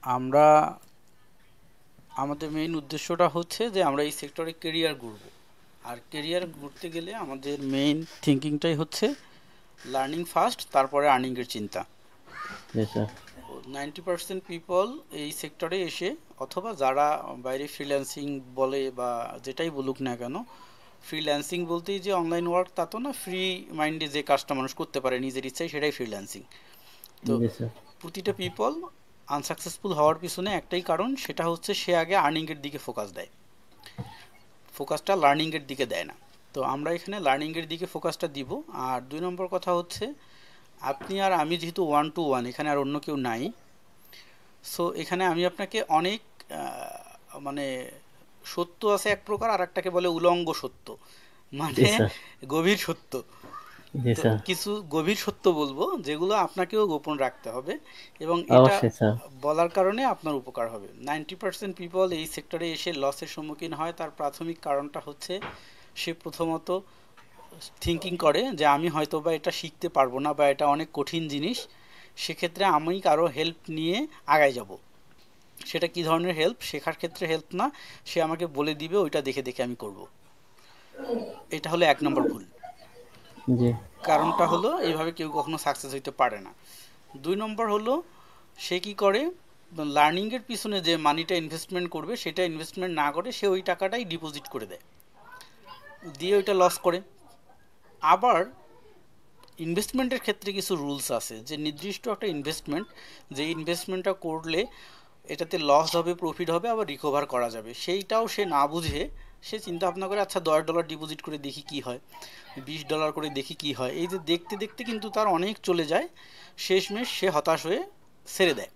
আমরা আমাদের মেইন উদ্দেশ্যটা হচ্ছে যে আমরা এই সেক্টরে কেরিয়ার গড়ব। আর কেরিয়ার গড়তে গেলে আমাদের মেইন থিঙ্কিংটাই হচ্ছে লার্নিং ফার্স্ট, তারপরে আর্নিংয়ের চিন্তা। জি স্যার। 90% পিপল এই সেক্টরে এসে, অথবা যারা বাইরে ফ্রিল্যান্সিং বলে বা যেটাই বলুক না কেন, ফ্রিল্যান্সিং বলতেই যে অনলাইন ওয়ার্ক তা তো না, ফ্রি মাইন্ডে যে কাজটা মানুষ করতে পারে নিজের ইচ্ছায় সেটাই ফ্রিল্যান্সিং। তো জি স্যার। প্রতিটা পিপল আনসাকসেসফুল হওয়ার পিছনে একটাই কারণ, সেটা হচ্ছে সে আগে আর্নিংয়ের দিকে ফোকাস দেয়, ফোকাসটা লার্নিংয়ের দিকে দেয় না। তো আমরা এখানে লার্নিংয়ের দিকে ফোকাসটা দিব। আর 2 নম্বর কথা হচ্ছে, আপনি আর আমি যেহেতু 1 to 1, এখানে আর অন্য কেউ নাই, সো এখানে আমি আপনাকে অনেক মানে সত্য আছে এক প্রকার, আর একটাকে বলে উলঙ্গ সত্য, জি মানে স্যার। গভীর সত্য। জি তো স্যার। কিছু গভীর সত্য বলবো যেগুলো আপনাকেও গোপন রাখতে হবে, এবং এটা অবশ্যই স্যার। বলার কারণে আপনার উপকার হবে। 90% পিপল এই সেক্টরে এসে লসের সম্মুখীন হয়, তার প্রাথমিক কারণটা হচ্ছে সে প্রথমত থিঙ্কিং করে যে আমি হয়তো বা এটা শিখতে পারবো না, বা এটা অনেক কঠিন জিনিস, সেক্ষেত্রে আমি কারো হেল্প নিয়ে আগায় যাব। সেটা কি ধরনের হেল্প? শেখার ক্ষেত্রে হেল্প না, সে আমাকে বলে দিবে, ওইটা দেখে দেখে আমি করব। এটা হলো 1 নম্বর ভুল। জি কারণটা হলো এইভাবে কেউ কখনো সাকসেস হইতে পারে না। 2 নম্বর হলো, সে কি করে, লার্নিংয়ের পিছনে যে মানিটা ইনভেস্টমেন্ট করবে সেটা ইনভেস্টমেন্ট না করে সে ওই টাকাটাই ডিপোজিট করে দেয়, দিয়ে ওইটা লস করে। আবার ইনভেস্টমেন্টের ক্ষেত্রে কিছু রুলস আছে, যে নির্দিষ্ট একটা ইনভেস্টমেন্ট, যে ইনভেস্টমেন্টটা করলে এটাতে লস হবে, প্রফিট হবে, আবার রিকভার করা যাবে, সেইটাও সে না বুঝে সে চিন্তা ভাবনা করে আচ্ছা $10 ডিপোজিট করে দেখি কি হয়, $20 করে দেখি কি হয়। এই যে দেখতে দেখতে কিন্তু তার অনেক চলে যায়, শেষমেশ সে হতাশ হয়ে ছেড়ে দেয়।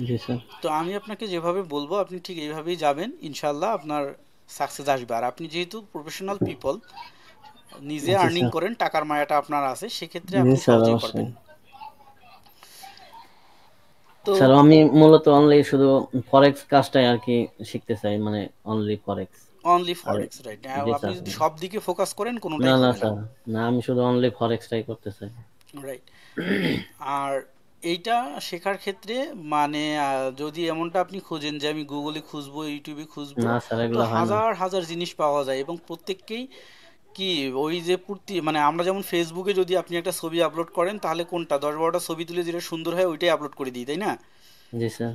জি স্যার। তো আমি আপনাকে যেভাবে বলবো আপনি ঠিক এইভাবেই যাবেন, ইনশাল্লাহ আপনার সাকসেস আসবে। আর আপনি যেহেতু প্রফেশনাল পিপল, নিজে জি আর্নিং স্যার। করেন, টাকার মায়াটা আপনার আছে, সেক্ষেত্রে জি আপনি স্যার সহজেই অবশ্যই। পারবেন। তো স্যার আমি মূলত অনলি শুধু ফরেক্স কাজটাই আর কি শিখতে চাই, মানে অনলি ফরেক্স। অনলি আর ফরেক্স, রাইট? জি আপনি স্যার। যদি সব দিকে ফোকাস করেন না কোনোটাই না হবে না, স্যার, না আমি শুধু অনলি ফরেক্সটাই করতে চাই। রাইট? আর এইটা শেখার ক্ষেত্রে মানে যদি এমনটা আপনি খোঁজেন যে আমি গুগলে খুঁজবো, ইউটিউবে খুঁজবো, না স্যার, তো এগুলো হয় না। হাজার হাজার জিনিস পাওয়া যায়, এবং প্রত্যেককেই কি ওই যে প্রতি মানে আমরা যেমন ফেসবুকে যদি আপনি একটা ছবি আপলোড করেন, তাহলে কোনটা 10-12টা ছবি তুলে যেটা সুন্দর হয় ওইটাই আপলোড করে দিই, তাই না? জি স্যার।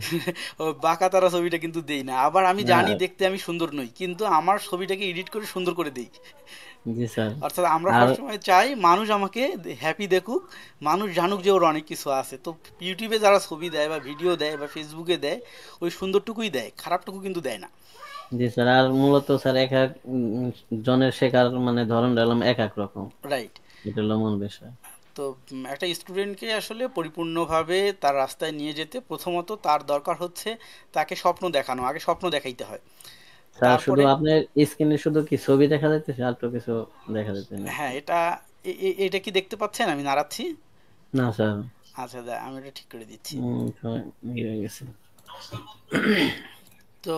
ও বাঁকা তারা ছবিটা কিন্তু দেই না। আবার আমি না। জানি দেখতে আমি সুন্দর নই, কিন্তু আমার ছবিটাকে এডিট করে সুন্দর করে দেই। জি স্যার। অর্থাৎ আমরা আর সবসময় চাই মানুষ আমাকে হ্যাপি দেখুক, মানুষ জানুক যে ওর অনেক কিছু আছে। তো ইউটিউবে যারা ছবি দেয় বা ভিডিও দেয় বা ফেসবুকে দেয়, ওই সুন্দরটুকুই দেয়, খারাপটুকু কিন্তু দেয় না। জি স্যার, আর মূলত স্যার এক এক জনের শেখার মানে ধরন এলাম এক এক রকম। রাইট। এটা হলো মূল বিষয়। তো একটা স্টুডেন্টকে আসলে পরিপূর্ণভাবে তার রাস্তায় নিয়ে যেতে প্রথমত তার দরকার হচ্ছে তাকে স্বপ্ন দেখানো, আগে স্বপ্ন দেখাইতে হয়। স্যার শুধু তারপরে আপনার স্ক্রিনে শুধু কি ছবি দেখা যাইতেছে, আর তো কিছু দেখা যাচ্ছে না? হ্যাঁ, এটা এটা কি দেখতে পাচ্ছেন আমি নাড়াচ্ছি? না স্যার। আচ্ছা, আমি এটা ঠিক করে দিচ্ছি। সবাই ইয়ে হয়ে গেছে। তো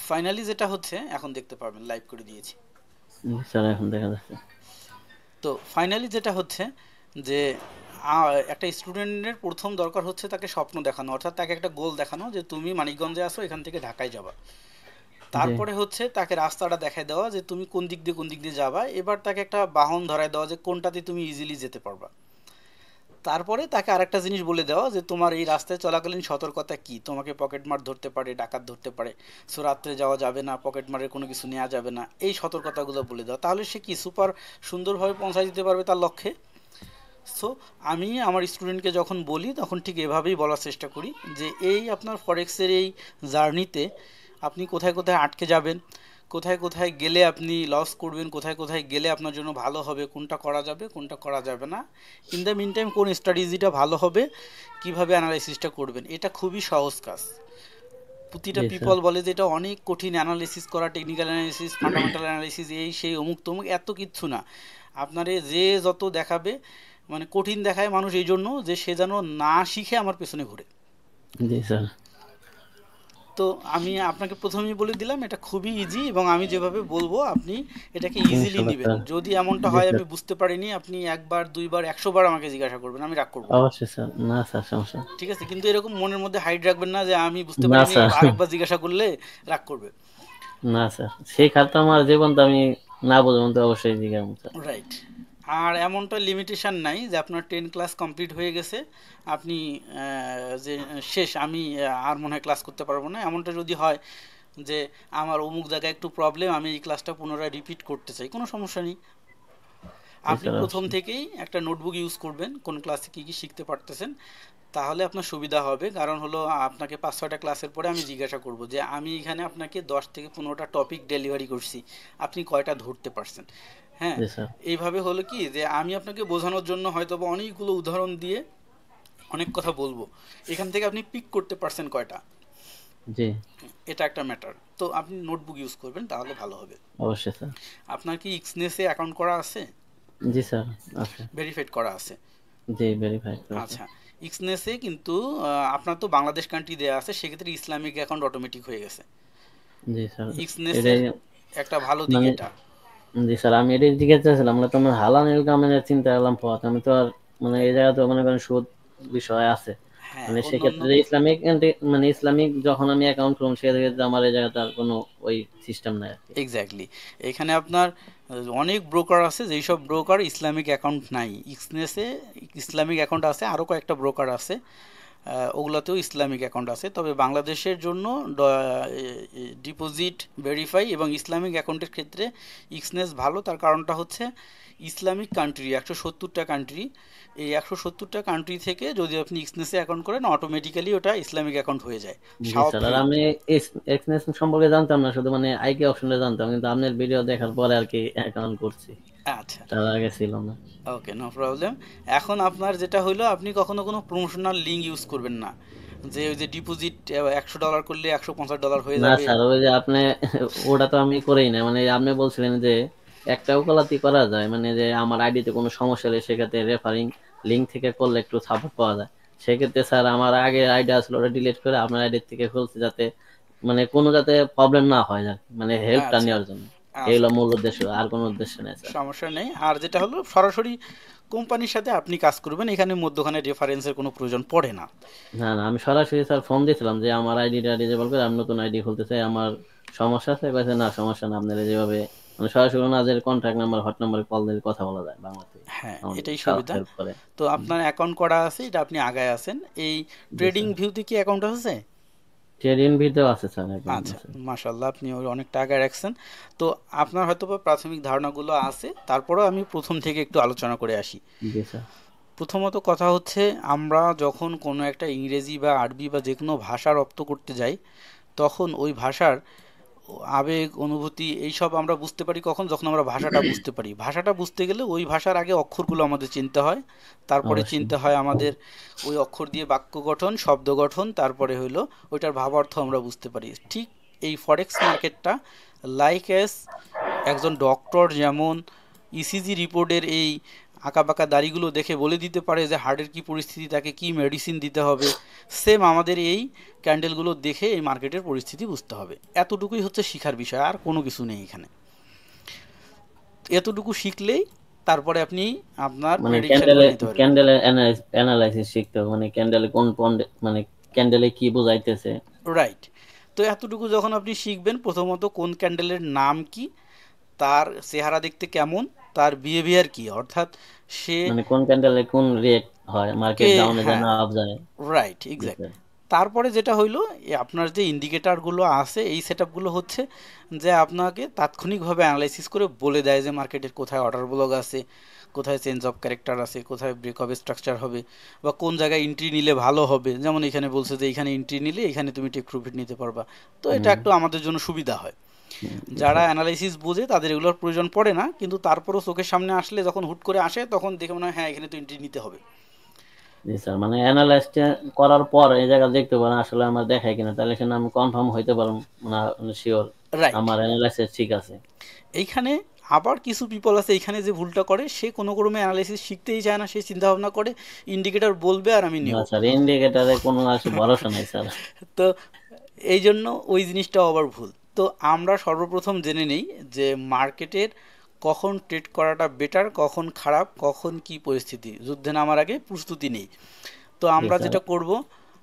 ফাইনালি যেটা হচ্ছে, এখন দেখতে পারবেন, লাইভ করে দিয়েছি। স্যার এখন দেখা যাচ্ছে। তো ফাইনালি যেটা হচ্ছে যে একটা স্টুডেন্টের প্রথম দরকার হচ্ছে তাকে স্বপ্ন দেখানো, অর্থাৎ তাকে একটা গোল দেখানো যে তুমি মানিকগঞ্জে আসো, এখান থেকে ঢাকায় যাবা। জি তারপরে হচ্ছে তাকে রাস্তাটা দেখায় দেওয়া যে তুমি কোন দিক দিয়ে যাবা। এবার তাকে একটা বাহন ধরায় দেওয়া যে কোনটাতে তুমি ইজিলি যেতে পারবা। তারপরে তাকে আরেকটা জিনিস বলে দেওয়া যে তোমার এই রাস্তায় চলাকালীন সতর্কতা কি, তোমাকে পকেটমার ধরতে পারে, ডাকাত ধরতে পারে, সো রাত্রে যাওয়া যাবে না, পকেটমারের কোনো কিছু নেওয়া যাবে না, এই সতর্কতাগুলো বলে দেওয়া। তাহলে সে কি সুপার সুন্দরভাবে পৌঁছায় দিতে পারবে তার লক্ষ্যে। সো আমি আমার স্টুডেন্টকে যখন বলি তখন ঠিক এভাবেই বলার চেষ্টা করি যে এই আপনার ফরেক্সের এই জার্নিতে আপনি কোথায় কোথায় আটকে যাবেন, কোথায় কোথায় গেলে আপনি লস করবেন, কোথায় কোথায় গেলে আপনার জন্য ভালো হবে, কোনটা করা যাবে কোনটা করা যাবে না, ইন দ্য মিন টাইম কোন স্ট্র্যাটেজিটা ভালো হবে, কিভাবে অ্যানালাইসিসটা করবেন, এটা খুবই সহজ কাজ। প্রতিটা জি স্যার। পিপল বলে যে এটা অনেক কঠিন অ্যানালিসিস করা, টেকনিক্যাল অ্যানালিসিস, ফান্ডামেন্টাল অ্যানালিসিস, এই সেই অমুক তমুক, এত কিচ্ছু না। আপনারে যে যত দেখাবে, মানে কঠিন দেখায় মানুষ এই জন্য যে সে যেন না শিখে আমার পেছনে ঘুরে। জি স্যার। তো আমি আপনাকে প্রথমেই বলে দিলাম এটা খুবই ইজি, এবং আমি যেভাবে বলবো আপনি এটাকে ইজিলি ইনশাল্লাহ নেবেন। স্যার। যদি এমনটা জি হয় স্যার। আমি বুঝতে পারিনি, আপনি একবার দুইবার 100 বার আমাকে জিজ্ঞাসা করবেন, আমি রাগ করব না। অবশ্যই স্যার, না স্যার সমস্যা নেই। ঠিক আছে, কিন্তু এরকম মনের মধ্যে হাইড রাখবেন না যে আমি বুঝতে না পারিনি স্যার, আরেকবার জিজ্ঞাসা করলে রাগ করবে। না স্যার, শেখার তো আমার জীবন তো আমি না বুঝবো তো অবশ্যই জিজ্ঞাসা স্যার। রাইট। আর এমনটা লিমিটেশন নাই যে আপনার 10 ক্লাস কমপ্লিট হয়ে গেছে, আপনি যে শেষ, আমি আর মনে হয় ক্লাস করতে পারবো না, এমনটা যদি হয় যে আমার অমুক জায়গায় একটু প্রবলেম, আমি এই ক্লাসটা পুনরায় রিপিট করতে চাই, কোনো সমস্যা নেই। জি আপনি স্যার প্রথম অবশ্যই। থেকেই একটা নোটবুক ইউজ করবেন কোন ক্লাসে কী কী শিখতে পারতেছেন, তাহলে আপনার সুবিধা হবে। কারণ হলো আপনাকে 5-6টা ক্লাসের পরে আমি জিজ্ঞাসা করব যে আমি এখানে আপনাকে 10 থেকে 15টা টপিক ডেলিভারি করছি, আপনি কয়টা ধরতে পারছেন। হ্যাঁ, জি স্যার। এইভাবে হলো কি যে আমি আপনাকে বোঝানোর জন্য হয়তো বা অনেকগুলো উদাহরণ দিয়ে অনেক কথা বলবো, এখান থেকে আপনি পিক করতে পারছেন কয়টা, জি। এটা একটা ম্যাটার। তো আপনি নোটবুক ইউজ করবেন তাহলে ভালো হবে। অবশ্যই স্যার। আপনার কি ইক্সনেসে অ্যাকাউন্ট করা আছে? জি স্যার। আছে। ভেরিফাইড করা আছে? জি, ভেরিফাই আছে। আচ্ছা, ইক্সনেসে কিন্তু আপনার তো বাংলাদেশ কান্ট্রি দেয়া আছে, সেক্ষেত্রে ইসলামিক অ্যাকাউন্ট অটোমেটিক হয়ে গেছে। জি স্যার। ইক্সনেসের এটাই একটা ভালো দিক মানে, এটা। জি স্যার আমি এটাই জিজ্ঞেস চাইছিলাম, মানে তোমার হালাল কামানের চিন্তা করলাম পথ, আমি তো আর মানে এই জায়গা তো মনে করেন সুদ বিষয় আছে, হ্যাঁ, মানে অন্য অন্য সেক্ষেত্রে ইসলামিক মানে ইসলামিক যখন আমি অ্যাকাউন্ট করুন সেক্ষেত্রে আমার এই জায়গাতে আর কোনো ওই সিস্টেম নাই আর কি। এক্স্যাক্টলি, এখানে আপনার অনেক ব্রোকার আছে, যেই সব ব্রোকার ইসলামিক অ্যাকাউন্ট নাই। ইক্সনেসে ইসলামিক অ্যাকাউন্ট আছে, আরও কয়েকটা ব্রোকার আছে, ওগুলাতেও ইসলামিক অ্যাকাউন্ট আছে। তবে বাংলাদেশের জন্য ডিপোজিট ভেরিফাই এবং ইসলামিক অ্যাকাউন্টের ক্ষেত্রে ইক্সনেস ভালো। তার কারণটা হচ্ছে ইসলামিক কান্ট্রি 170টা কান্ট্রি, এই 170টা কান্ট্রি থেকে যদি আপনি ইক্সনেসে অ্যাকাউন্ট করেন অটোমেটিক্যালি ওটা ইসলামিক অ্যাকাউন্ট হয়ে যায়, জি সব স্যার, আর ফ্রি। আমি এক্সনেশন সম্পর্কে জানতাম না, শুধু মানে আইকে অপশনটা জানতাম, কিন্তু আপনার ভিডিও দেখার পরে আর কি অ্যাকাউন্ট করছি, আচ্ছা, তার আগে ছিল না। ওকে, নো প্রবলেম। এখন আপনার যেটা হইলো, আপনি কখনো কোনো প্রমোশনাল লিঙ্ক ইউজ করবেন না, যে ওই যে ডিপোজিট $100 করলে $150 হয়ে না যাবে। স্যার, ওই যে আপনি ওটা তো আমি করেই না, মানে আপনি বলছিলেন যে একটা ওকালতি করা যায়, মানে যে আমার আইডিতে কোনো সমস্যা হলে সেক্ষেত্রে রেফারিং লিঙ্ক থেকে করলে একটু সাপোর্ট পাওয়া যায়। সেক্ষেত্রে স্যার আমার আগে আইডি আসলে ওটা ডিলিট করে আপনার আইডি থেকে খুলছি, যাতে মানে কোনো যাতে প্রবলেম না হয় আর কি, মানে হেল্পটা আচ্ছা, নেওয়ার জন্য। এই আচ্ছা, হলো মূল উদ্দেশ্য, আর কোনো উদ্দেশ্য নেই স্যার। সমস্যা নেই। আর যেটা হলো সরাসরি কোম্পানির সাথে আপনি কাজ করবেন, এখানে মধ্যখানে রেফারেন্সের কোনো প্রয়োজন পড়ে না। না না, আমি সরাসরি স্যার ফোন দিয়েছিলাম যে আমার আইডিটা ডিজেবল করে আমি নতুন আইডি খুলতে চাই, আমার সমস্যা আছে, কয়েছে না সমস্যা না, আপনারা যেভাবে মানে সরাসরি ওনাদের কন্ট্যাক্ট নাম্বার হট নাম্বারে কল দিয়ে কথা বলা যায় বাংলাতে, হ্যাঁ, আমাদের এটাই সুবিধা। হেল্প করে। তো আপনার অ্যাকাউন্ট করা আছে, এটা আপনি আগায় আছেন। এই জি ট্রেডিং স্যার। ভিউতে কি অ্যাকাউন্ট আছে? ট্রেডিং ভিডিও আছে স্যার, একদম আচ্ছা, আছে। মাশাল্লাহ, আপনি ওই অনেকটা আগায় রাখছেন। তো আপনার হয়তো বা প্রাথমিক ধারণাগুলো আছে, তারপরেও আমি প্রথম থেকে একটু আলোচনা করে আসি। জি স্যার। প্রথমত কথা হচ্ছে, আমরা যখন কোনো একটা ইংরেজি বা আরবি বা যে কোনো ভাষা রপ্ত করতে যাই, তখন ওই ভাষার আবেগ অনুভূতি এইসব আমরা বুঝতে পারি কখন, যখন আমরা ভাষাটা বুঝতে পারি। ভাষাটা বুঝতে গেলে ওই ভাষার আগে অক্ষরগুলো আমাদের চিনতে হয়, তারপরে অবশ্যই। চিনতে হয় আমাদের ওই অক্ষর দিয়ে বাক্য গঠন, শব্দ গঠন, তারপরে হইলো ওইটার ভাবার্থ আমরা বুঝতে পারি। ঠিক এই ফরেক্স মার্কেটটা লাইক এস একজন ডক্টর যেমন ইসিজি রিপোর্টের এই আঁকাবাঁকা দাড়িগুলো দেখে বলে দিতে পারে যে হার্টের কি পরিস্থিতি, তাকে কি মেডিসিন দিতে হবে, সেম আমাদের এই ক্যান্ডেলগুলো দেখে এই মার্কেটের পরিস্থিতি বুঝতে হবে। এতটুকুই হচ্ছে শিখার বিষয়, আর কোনো কিছু নেই এখানে। এতটুকু শিখলেই তারপরে আপনি আপনার মানে প্রেডিকশন ক্যান্ডেলে করে নিতে পারবেন। ক্যান্ডেলের অ্যানালাইসিস শিখতে হবে, মানে ক্যান্ডেলে কোন কোন মানে ক্যান্ডেলে কি বোঝাইতেছে। রাইট। তো এতটুকু যখন আপনি শিখবেন, প্রথমত কোন ক্যান্ডেলের নাম কি, তার চেহারা দেখতে কেমন, তার বিহেভিয়ার কি, অর্থাৎ সে মানে কোন ক্যান্ডেলে কোন রিয়েক্ট হয়, মার্কেট কে, ডাউনে যায় হ্যাঁ, না আপ যায়। রাইট, জি এক্স্যাক্ট। স্যার। তারপরে যেটা হইলো, আপনার যে ইন্ডিকেটারগুলো আছে, এই সেটআপগুলো হচ্ছে যে আপনাকে তাৎক্ষণিকভাবে অ্যানালাইসিস করে বলে দেয় যে মার্কেটের কোথায় অর্ডার ব্লক আছে, কোথায় চেঞ্জ অফ ক্যারেক্টার আছে, কোথায় ব্রেক হবে, স্ট্রাকচার হবে, বা কোন জায়গায় এন্ট্রি নিলে ভালো হবে। যেমন এখানে বলছে যে এখানে এন্ট্রি নিলে এখানে তুমি টেক প্রফিট নিতে পারবা। তো এটা হুম। একটু আমাদের জন্য সুবিধা হয়। জি যারা স্যার। অ্যানালাইসিস বোঝে তাদের এগুলোর প্রয়োজন পড়ে না, কিন্তু তারপরও চোখের সামনে আসলে, যখন হুট করে আসে, তখন দেখে মনে হয় হ্যাঁ এখানে তো এন্ট্রি নিতে হবে। জি স্যার, মানে অ্যানালাইসটা করার পর এই জায়গা দেখতে পারেন আসলে আমার দেখায় কিনা, তাহলে সেখানে আমি কনফার্ম হইতে পারবো না, শিওর রাইট। আমার অ্যানালাইসিস ঠিক আছে। এইখানে আবার কিছু পিপল আছে, এখানে যে ভুলটা করে, সে কোনো ক্রমে অ্যানালাইসিস শিখতেই চায় না, সে চিন্তা ভাবনা করে ইন্ডিকেটর বলবে আর আমি না নেব। স্যার, ইন্ডিকেটারে কোনো ভরসা নাই স্যার। তো এই জন্য ওই জিনিসটাও আবার ভুল। তো আমরা সর্বপ্রথম জেনে নেই যে মার্কেটের কখন ট্রেড করাটা বেটার, কখন খারাপ, কখন কি পরিস্থিতি, যুদ্ধে নামার আগে প্রস্তুতি নেই। তো জি আমরা স্যার, যেটা করব,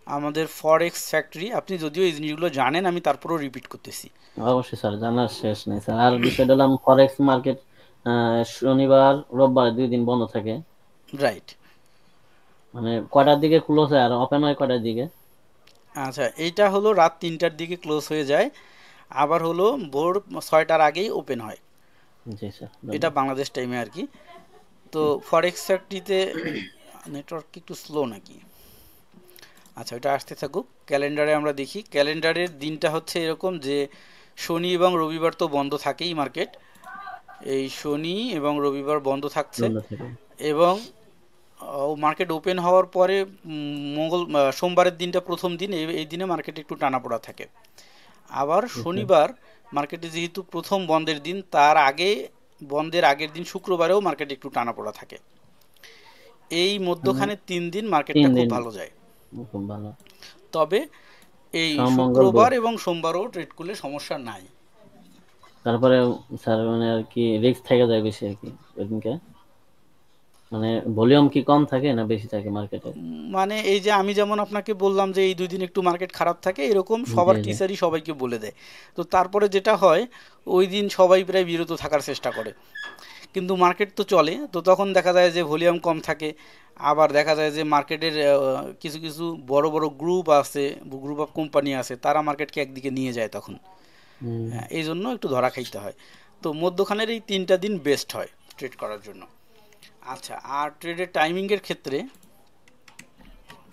আমাদের ফরেক্স ফ্যাক্টরি, আপনি যদিও এই জিনিসগুলো জানেন, আমি তারপরেও রিপিট করতেছি। অবশ্যই স্যার, জানার শেষ নেই স্যার। আর বিষয়টা হলো ফরেক্স মার্কেট শনিবার রোববার 2 দিন বন্ধ থাকে। রাইট। মানে কয়টার দিকে ক্লোজ হয় আর ওপেন হয় কয়টার দিকে? আচ্ছা, এইটা হলো রাত 3টার দিকে ক্লোজ হয়ে যায়, আবার হলো ভোর 6টার আগেই ওপেন হয়। জি স্যার, এটা ধন্যবাদ। বাংলাদেশ টাইমে আর কি। তো জি। ফরেক্স ফ্যাক্টরিতে নেটওয়ার্ক একটু স্লো নাকি? আচ্ছা, ওটা আসতে থাকুক। ক্যালেন্ডারে আমরা দেখি, ক্যালেন্ডারের দিনটা হচ্ছে এরকম যে শনি এবং রবিবার তো বন্ধ থাকেই মার্কেট। এই শনি এবং রবিবার বন্ধ থাকছে, বন্ধ থাকে। এবং মার্কেট ওপেন হওয়ার পরে সোমবারের দিনটা প্রথম দিন, এই দিনে মার্কেট একটু টানাপোড়া থাকে। আবার জি স্যার। শনিবার মার্কেটে যেহেতু প্রথম বন্ধের দিন, তার আগে বন্ধের আগের দিন শুক্রবারেও মার্কেট একটু টানাপোড়া থাকে। এই মানে মধ্যখানে 3 দিন তিন মার্কেটটা খুব দিন ভালো যায়। খুব ভালো। তবে এই সোম মঙ্গল শুক্রবার বুধ। এবং সোমবারও ট্রেড করলে সমস্যা নাই। তারপরে স্যার মানে আর কি রিস্ক থেকে যায় বেশি আর কি ওইদিনকে। মানে ভলিউম কি কম থাকে না বেশি থাকে মার্কেটে? মানে এই যে আমি যেমন আপনাকে বললাম যে এই 2 দিন একটু মার্কেট খারাপ থাকে, এরকম জি সবার জি। টিচারই সবাইকে বলে দেয়। তো তারপরে যেটা হয়, ওই দিন সবাই প্রায় বিরত থাকার চেষ্টা করে, কিন্তু মার্কেট তো চলে, তো তখন দেখা যায় যে ভলিউম কম থাকে। আবার দেখা যায় যে মার্কেটের কিছু কিছু বড় বড় গ্রুপ আছে, গ্রুপ অফ কোম্পানি আছে, তারা মার্কেটকে একদিকে নিয়ে যায় তখন। হুম। হ্যাঁ, এই জন্য একটু ধরা খাইতে হয়। তো মধ্যখানের এই 3টা দিন বেস্ট হয় ট্রেড করার জন্য। আচ্ছা, আর ট্রেডের টাইমিংয়ের ক্ষেত্রে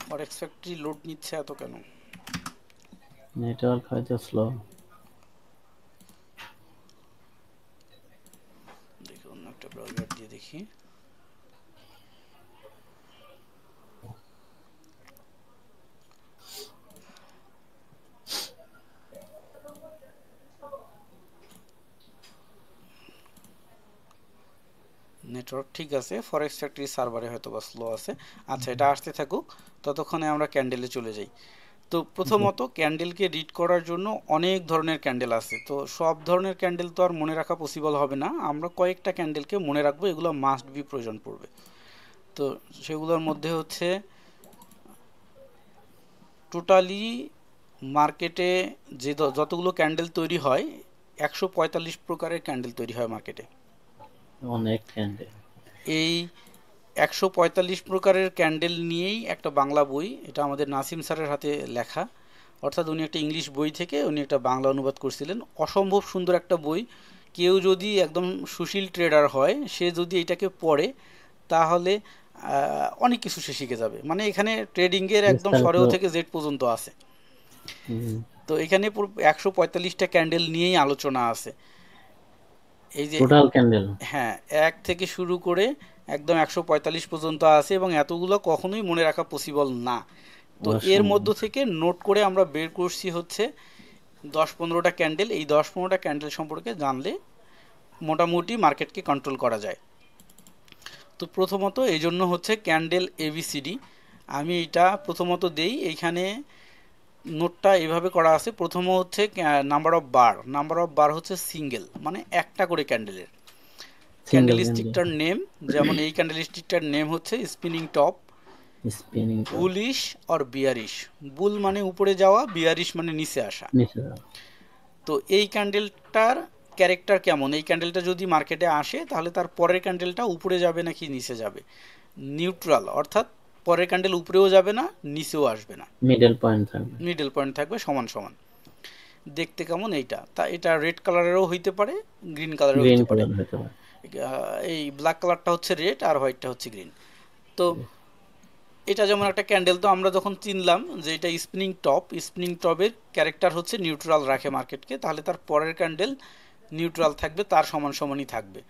ফরেক্স ফ্যাক্টরি লোড নিচ্ছে এত কেন? নেটওয়ার্ক হয়তো স্লো। দেখি অন্য একটা ব্রাউজার দিয়ে দেখি। নেটওয়ার্ক ঠিক আছে, ফরেক্স ফ্যাক্টরি সার্ভারে হয়তো বা স্লো আছে। আচ্ছা, এটা আসতে থাকুক, ততক্ষণে আমরা ক্যান্ডেলে চলে যাই। তো জি। প্রথমত ক্যান্ডেলকে রিড করার জন্য অনেক ধরনের ক্যান্ডেল আছে, তো সব ধরনের ক্যান্ডেল তো আর মনে রাখা পসিবল হবে না, আমরা কয়েকটা ক্যান্ডেলকে মনে রাখবো, এগুলো মাস্ট বি প্রয়োজন পড়বে। তো সেগুলোর মধ্যে হচ্ছে টোটালি মার্কেটে যে যতগুলো ক্যান্ডেল তৈরি হয়, 145 প্রকারের ক্যান্ডেল তৈরি হয় মার্কেটে। অনেক ক্যান্ডেল। এই 145 প্রকারের ক্যান্ডেল নিয়েই একটা বাংলা বই, এটা আমাদের নাসিম স্যারের হাতে লেখা, অর্থাৎ উনি একটা ইংলিশ বই থেকে উনি একটা বাংলা অনুবাদ করছিলেন, অসম্ভব সুন্দর একটা বই। কেউ যদি একদম সুশীল ট্রেডার হয়, সে যদি এটাকে পড়ে, তাহলে অনেক কিছু সে শিখে যাবে। মানে এখানে ট্রেডিংয়ের একদম বিস্তারিত। সরেও থেকে জেড পর্যন্ত আছে। হুম। তো এখানে পুরো 145টা ক্যান্ডেল নিয়েই আলোচনা আছে। এই যে, টোটাল ক্যান্ডেল। হ্যাঁ, এক থেকে শুরু করে একদম 145 পর্যন্ত আছে, এবং এতগুলো কখনোই মনে রাখা পসিবল না। তো এর মধ্য অসম্ভব। থেকে নোট করে আমরা বের করছি হচ্ছে 10-15টা ক্যান্ডেল। এই 10-15টা ক্যান্ডেল সম্পর্কে জানলে মোটামুটি মার্কেটকে কন্ট্রোল করা যায়। তো প্রথমত এই জন্য হচ্ছে ক্যান্ডেল এবিসিডি, আমি এটা প্রথমত দেই এইখানে। নোটটা এভাবে করা আছে, প্রথম হচ্ছে number of bar, number of bar হচ্ছে সিঙ্গেল, মানে একটা করে ক্যান্ডেলের। Single candle candle. স্টিকটার নেম, যেমন এই ক্যান্ডেল স্টিকটার নেম হচ্ছে spinning top, spinning top. Bullish or bearish. Bull মানে উপরে যাওয়া, বিয়ারিশ মানে নিচে আসা। নিচে। তো এই ক্যান্ডেলটার ক্যারেক্টার কেমন, এই ক্যান্ডেলটা যদি মার্কেটে আসে, তাহলে তার পরের ক্যান্ডেলটা উপরে যাবে নাকি নিচে যাবে? নিউট্রাল, অর্থাৎ পরের ক্যান্ডেল উপরেও যাবে না, নিচেও আসবে না, মিডল পয়েন্ট থাকবে। মিডল পয়েন্ট থাকবে, সমান সমান। দেখতে কেমন এইটা? তা এটা রেড কালারেরও হইতে পারে, গ্রিন কালারেরও গ্রিন হইতে পারে। কালার হতে পারে। এই ব্ল্যাক কালারটা হচ্ছে রেড আর হোয়াইটটা হচ্ছে গ্রিন। তো এটা যেমন একটা ক্যান্ডেল, তো আমরা যখন চিনলাম যে এটা স্পিনিং টপ, স্পিনিং টপের ক্যারেক্টার হচ্ছে নিউট্রাল রাখে মার্কেটকে, তাহলে তার পরের ক্যান্ডেল নিউট্রাল থাকবে, তার সমান সমানই থাকবে।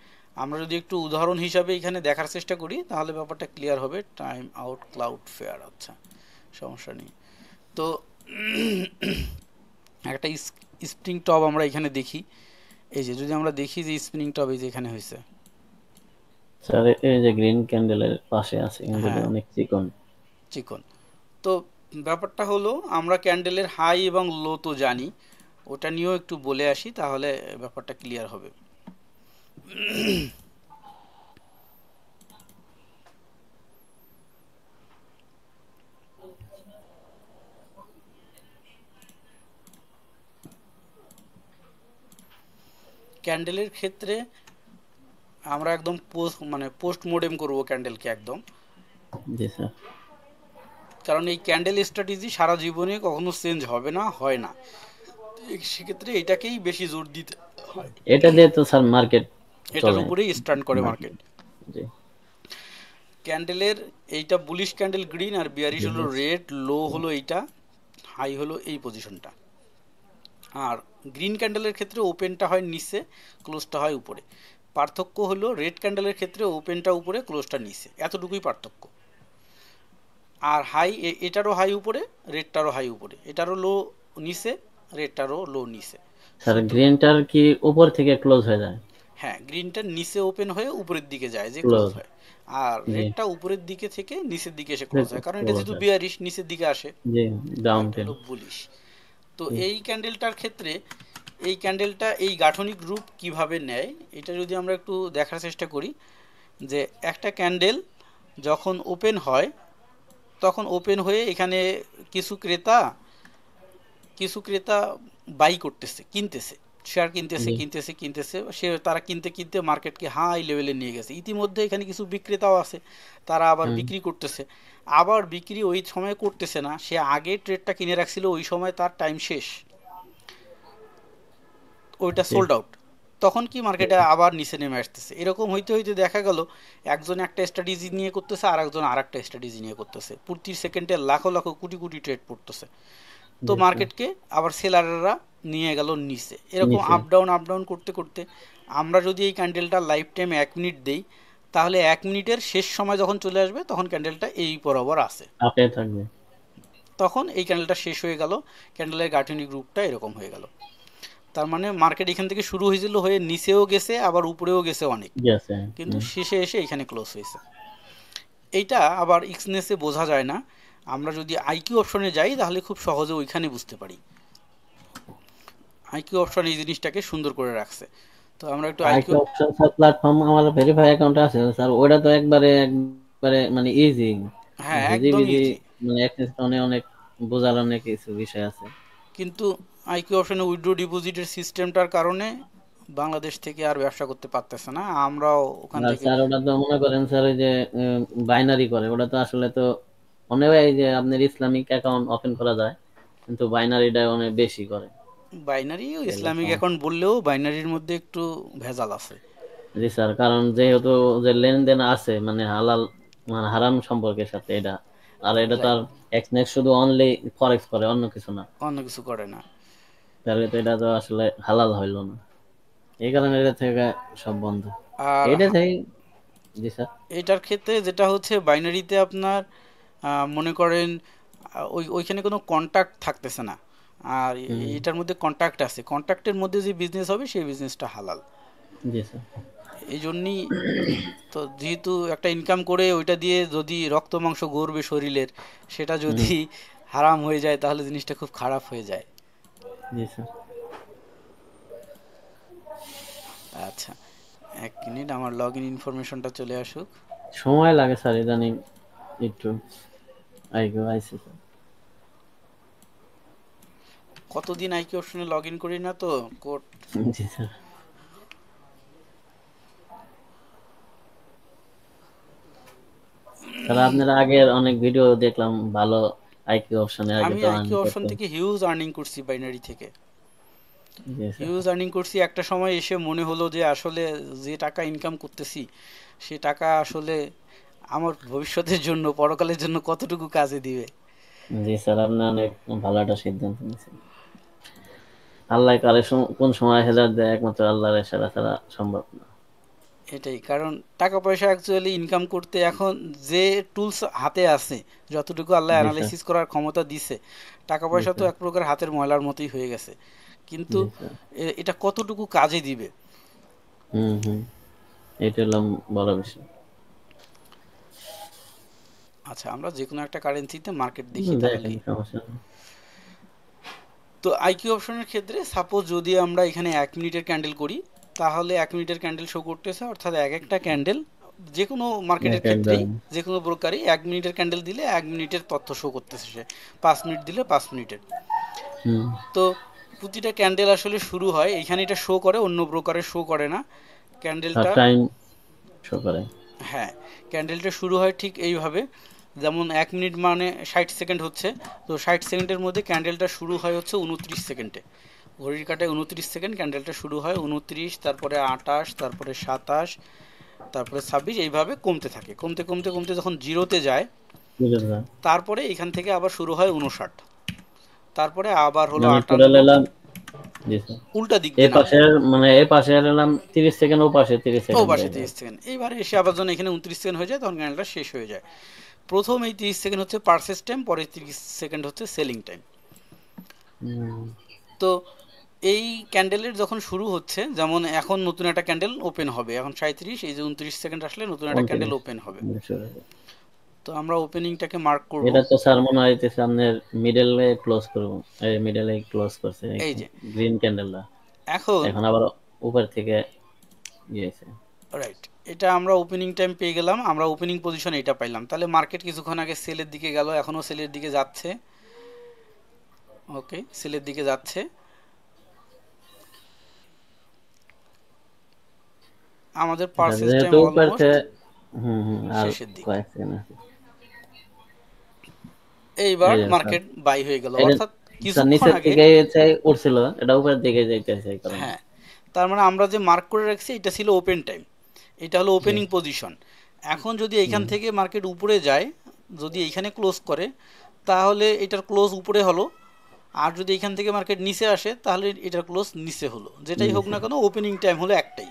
আমরা যদি একটু উদাহরণ হিসাবে এখানে দেখার চেষ্টা করি, তাহলে ব্যাপারটা ক্লিয়ার হবে। টাইম আউট ক্লাউড ফেয়ার, আচ্ছা, সমস্যা নেই। তো একটা স্প্রিং টপ আমরা এখানে দেখি, এই যে যদি আমরা দেখি যে স্পিনিং টপ এই যে এখানে হয়েছে। স্যার এই যে গ্রিন ক্যান্ডেলের পাশে আছে কিন্তু এটা হ্যাঁ, অনেক চিকন। চিকন। তো ব্যাপারটা হলো আমরা ক্যান্ডেলের হাই এবং লো তো জানি, ওটা নিয়েও একটু বলে আসি তাহলে ব্যাপারটা ক্লিয়ার হবে। ক্যান্ডেলের ক্ষেত্রে আমরা একদম পোস্ট মোডেম করব ক্যান্ডেলকে একদম। জি স্যার। কারণ এই ক্যান্ডেল স্ট্র্যাটেজি সারা জীবনে কখনো চেঞ্জ হবে না, হয় না। সেক্ষেত্রে এটাকেই বেশি জোর দিতে হয়, এটা দিয়ে তো স্যার মার্কেট এটার চলে। উপরেই স্ট্যান্ড করে মার্কেট। মার্কেট। জি। ক্যান্ডেলের এইটা বুলিশ ক্যান্ডেল গ্রিন, আর বিয়ারিশ হলো Yes. রেড, লো হলো এইটা, হাই হলো এই পজিশনটা। আর গ্রিন ক্যান্ডেলের ক্ষেত্রে ওপেনটা হয় নিচে, ক্লোজটা হয় উপরে। পার্থক্য হলো রেড ক্যান্ডেলের ক্ষেত্রে ওপেনটা উপরে, ক্লোজটা নিচে, এতটুকুই পার্থক্য। আর হাই, এটারও হাই উপরে, রেডটারও হাই উপরে, এটারও লো নিচে, রেডটারও লো নিচে। স্যার শুধু, গ্রিনটার কি উপর থেকে ক্লোজ হয়ে যায়? হ্যাঁ, গ্রিনটা নিচে ওপেন হয়ে উপরের দিকে যায়, যে ক্লোজ ক্লোজ। হয়। আর জি। রেডটা উপরের দিকে থেকে নিচের দিকে এসে ক্লোজ হয়, কারণ এটা ক্লোজ যেহেতু হয়। বিয়ারিশ নিচের দিকে আসে। জি। আর ডাউন এটা টেন। হলো বুলিশ। তো জি। এই ক্যান্ডেলটার ক্ষেত্রে এই ক্যান্ডেলটা এই গাঠনিক রূপ কিভাবে নেয়, এটা যদি আমরা একটু দেখার চেষ্টা করি, যে একটা ক্যান্ডেল যখন ওপেন হয়, তখন ওপেন হয়ে এখানে কিছু ক্রেতা কিছু ক্রেতা বাই করতেছে, কিনতেছে, শেয়ার কিনতেছে জি। কিনতেছে কিনতেছে, তারা কিনতে কিনতে মার্কেটকে হাই লেভেলে নিয়ে গেছে। ইতিমধ্যে এখানে কিছু বিক্রেতাও আছে, তারা আবার হুম। বিক্রি করতেছে। আবার বিক্রি ওই সময় করতেছে না, সে আগে ট্রেডটা কিনে রাখছিল, ওই সময় তার টাইম শেষ, ওইটা জি। Sold out. তখন কি মার্কেটে আবার নিচে নেমে আসতেছে। এরকম হইতে হইতে দেখা গেল একজন একটা স্ট্র্যাটেজি নিয়ে করতেছে, আর একজন আর একটা স্ট্র্যাটেজি নিয়ে করতেছে, প্রতি সেকেন্ডে লাখো লাখো কোটি কোটি ট্রেড পড়তেছে। তো জি স্যার। মার্কেটকে আবার সেলাররা নিয়ে গেল নিচে। এরকম নিচে। আপ ডাউন করতে করতে আমরা যদি এই ক্যান্ডেলটা লাইফ টাইম 1 মিনিট দেই, তাহলে 1 মিনিটের শেষ সময় যখন চলে আসবে তখন ক্যান্ডেলটা এই বরাবর আছে, আপে থাকবে। তখন এই ক্যান্ডেলটা শেষ হয়ে গেল, ক্যান্ডেলের গাঠনিক রূপটা এরকম হয়ে গেল। তার মানে মার্কেট এখান থেকে শুরু হয়েছিল, হয়ে নিচেও গেছে আবার উপরেও গেছে অনেক, জি আছে। কিন্তু হুম। শেষে এসে এখানে ক্লোজ হয়েছে। এইটা আবার এক্সনেসে বোঝা যায় না, আমরা যদি আইকিউ অপশনে যাই তাহলে খুব সহজে ওইখানে বুঝতে পারি। আইকিউ অপশন এই জিনিসটাকে সুন্দর করে রাখছে। তো আমরা একটু আরেকটা আইকিউ, অপশন স্যার, প্ল্যাটফর্ম আমার ভেরিফাই অ্যাকাউন্ট আছে স্যার, ওটা তো একবারে একবারে মানে ইজি, হ্যাঁ হিজি একদম বিজি, ইজি। মানে অ্যাক্সেস অনেক অনেক বোঝার অনেক কিছু বিষয় আছে। কিন্তু আইকিউ অপশনে উইথড্র ডিপোজিটের সিস্টেমটার কারণে বাংলাদেশ থেকে আর ব্যবসা করতে পারতেছে না, আমরাও ওখান আর থেকে। স্যার ওটা তো মনে করেন স্যার ওই যে বাইনারি করে, ওটা তো আসলে তো অনেক এই যে আপনার ইসলামিক অ্যাকাউন্ট ওপেন করা যায়, কিন্তু বাইনারিটা অনেক বেশি করে। বাইনারি ও এই হলো ইসলামিক সমস্যা। অ্যাকাউন্ট বললেও বাইনারির মধ্যে একটু ভেজাল আছে। জি স্যার, কারণ যেহেতু যে লেনদেন আছে মানে হালাল মানে হারাম সম্পর্কের সাথে এটা, আর এটা রাইট, তার এক্সনেট শুধু অনলি ফরেক্স করে, অন্য কিছু না। অন্য কিছু করে না। তাহলে তো এটা তো আসলে হালাল হইলো না, এই কারণে এটা থেকে সব বন্ধ। আর এটা থেকে। জি স্যার। এটার ক্ষেত্রে যেটা হচ্ছে বাইনারিতে আপনার মনে করেন ওইখানে কোনো কন্ট্যাক্ট থাকতেছে না। আর হুম। এটার মধ্যে কন্ট্যাক্ট আছে, কন্ট্যাক্টের মধ্যে যে বিজনেস হবে সেই বিজনেসটা হালাল। জি স্যার। এই জন্যই তো, যেহেতু একটা ইনকাম করে ওইটা দিয়ে যদি রক্ত মাংস গড়বে শরীরের, সেটা হুম। যদি হারাম হয়ে যায় তাহলে জিনিসটা খুব খারাপ হয়ে যায়। জি স্যার। আচ্ছা, 1 মিনিট, আমার লগ ইন ইনফরমেশনটা চলে আসুক। সময় লাগে স্যার ইদানিং একটু। আইগো আইসি স্যার। কতদিন আইকি অপশনে লগ ইন করি না তো, কোড। জি স্যার। স্যার আপনার আগের অনেক ভিডিও দেখলাম ভালো, আইকিউ অপশনে আগে আমি তো আইকি আর্নিং অপশন করতেন। থেকে হিউজ আর্নিং করছি বাইনারি থেকে, জি স্যার। হিউজ আর্নিং করছি। একটা সময় এসে মনে হলো যে আসলে যে টাকা ইনকাম করতেছি সে টাকা আসলে আমার ভবিষ্যতের জন্য, পরকালের জন্য কতটুকু কাজে দিবে। জি স্যার, আপনি অনেক ভালো একটা সিদ্ধান্ত নিয়েছেন। আল্লাহ কারে কোন সময় হেদায়েত দেয় একমাত্র আল্লাহর ইশারা ছাড়া সম্ভব না। এটাই কারণ, টাকা পয়সা অ্যাকচুয়ালি ইনকাম করতে এখন যে টুলস হাতে আছে, যতটুকু আল্লাহ জি স্যার। অ্যানালাইসিস করার ক্ষমতা দিছে, টাকা জি পয়সা তো স্যার। এক প্রকার হাতের ময়লার মতোই হয়ে গেছে। কিন্তু জি স্যার। এটা কতটুকু কাজে দিবে। হুম হুম। এটা হলাম বড় বিষয়। আচ্ছা, আমরা যে কোনো একটা কারেন্সিতে মার্কেট দেখি দেখেন তাহলেই। সমস্যা নেই। তো আইকিউ অপশনের ক্ষেত্রে সাপোজ যদি আমরা এখানে 1 মিনিটের ক্যান্ডেল করি, তাহলে 1 মিনিটের ক্যান্ডেল শো করতেছে, অর্থাৎ এক একটা ক্যান্ডেল যে কোনো মার্কেটের এক একদম। ক্ষেত্রেই যে কোনো ব্রোকারই 1 মিনিটের ক্যান্ডেল দিলে 1 মিনিটের তথ্য শো করতেছে সে, 5 মিনিট দিলে 5 মিনিটের। হুম। তো প্রতিটা ক্যান্ডেল আসলে শুরু হয় এইখানে, এটা শো করে, অন্য ব্রোকারে শো করে না আর ক্যান্ডেলটা। টাইম শো করে। হ্যাঁ, ক্যান্ডেলটা শুরু হয় ঠিক এইভাবে, যেমন 1 মিনিট মানে 60 সেকেন্ড হচ্ছে, তো 60 সেকেন্ডের মধ্যে ক্যান্ডেলটা শুরু হয় হচ্ছে 29 সেকেন্ডে। ঘড়ির কাঁটায় 29 সেকেন্ড ক্যান্ডেলটা শুরু হয়, 29, তারপরে 28, তারপরে 27, তারপরে 26, এইভাবে কমতে থাকে, কমতে কমতে কমতে যখন জিরোতে যায়, বুঝেছ? তারপরে এখান থেকে আবার শুরু হয় 59, তারপরে আবার হলো মানে টোটাল 58। এলাম। জি স্যার। উল্টা দিক এই দিয়ে নামে, পাশের মানে এই পাশে এলাম 30 সেকেন্ড, ও পাশে তিরিশ ও সেকেন্ড পাশে হয়ে যায়। 30 সেকেন্ড, এইবারে এসে আবার যখন এখানে 29 সেকেন্ড হয়ে যায় তখন ক্যান্ডেলটা শেষ হয়ে যায়। প্রথম এই 30 সেকেন্ড হচ্ছে পারচেস টাইম, পরে 30 সেকেন্ড হচ্ছে সেলিং টাইম। হুম। তো এই ক্যান্ডেলের যখন শুরু হচ্ছে, যেমন এখন নতুন একটা ক্যান্ডেল ওপেন হবে, এখন 37, এই যে 29 সেকেন্ড আসলে নতুন একটা ক্যান্ডেল 29। ওপেন হবে। বুঝছো? তো আমরা ওপেনিংটাকে মার্ক করব। এটা তো স্যার মনে হইতেছে আপনার মিডলে ক্লোজ করবো। এই মিডলে ক্লোজ করছে এই যে গ্রিন ক্যান্ডেলটা। এখন, এখন আবার উপর থেকে গিয়েছে। রাইট, এটা আমরা ওপেনিং টাইম পেয়ে গেলাম, আমরা ওপেনিং পজিশন এটা পাইলাম, তাহলে মার্কেট কিছুক্ষণ আগে সেলের দিকে গেল, এখনও সেলের দিকে যাচ্ছে। ওকে, সেলের দিকে যাচ্ছে। আমাদের আচ্ছা, পারচেস টাইম যেহেতু উপর অলমোস্ট থেকে আর শেষের দিকে। কয়েক সেকেন্ড আছে। এইবার এই যে স্যার, মার্কেট বাই হয়ে গেল, এটা অর্থাৎ স্যার কিছুক্ষণ নিচের আগে। থেকে উঠছিল, এটা উপরের দিকে যাইতেছে এই কারণে। হ্যাঁ, তার মানে আমরা যে মার্ক করে রাখছি এটা ছিল ওপেন টাইম, এটা হলো জি। Opening position. এখন যদি এইখান হুম। থেকে মার্কেট উপরে যায়, যদি এইখানে ক্লোজ করে, তাহলে এটার ক্লোজ উপরে হলো, আর যদি এখান থেকে মার্কেট নিচে আসে তাহলে এটার ক্লোজ নিচে হলো। যেটাই হোক নিচে। না কেন ওপেনিং টাইম হলো একটাই,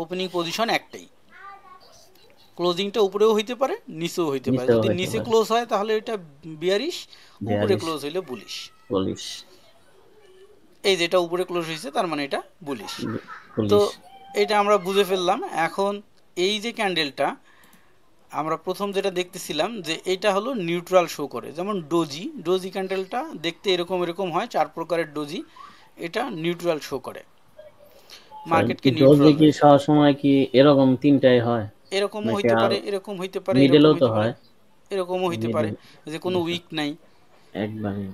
ওপেনিং পজিশন একটাই। ক্লোজিংটা উপরেও হইতে পারে, নিচেও হইতে পারে। নিচেও যদি হইতে নিচে পারে। ক্লোজ হয় তাহলে এটা বিয়ারিশ, উপরে 42, ক্লোজ হইলে বুলিশ। 40। এই যেটা উপরে ক্লোজ হয়েছে তার মানে এটা বুলিশ। তো 40। এটা আমরা বুঝে ফেললাম। এখন এই যে ক্যান্ডেলটা আমরা প্রথম যেটা দেখতেছিলাম, যে এটা হলো নিউট্রাল শো করে, যেমন ডোজি, ডোজি ক্যান্ডেলটা দেখতে এরকম এরকম হয়, 4 প্রকারের ডোজি, এটা নিউট্রাল শো করে, স্যার মার্কেটকে ডোজে নিউট্রাল কি হয়। সবসময় কি এরকম তিনটাই হয় এরকমও নাকি হইতে আর পারে, এরকম হইতে পারে, এরকম মিডলেও তো হইতে পারে, হয়? এরকমও হইতে পারে, মিডল। যে কোনো উইক নাই। একবারই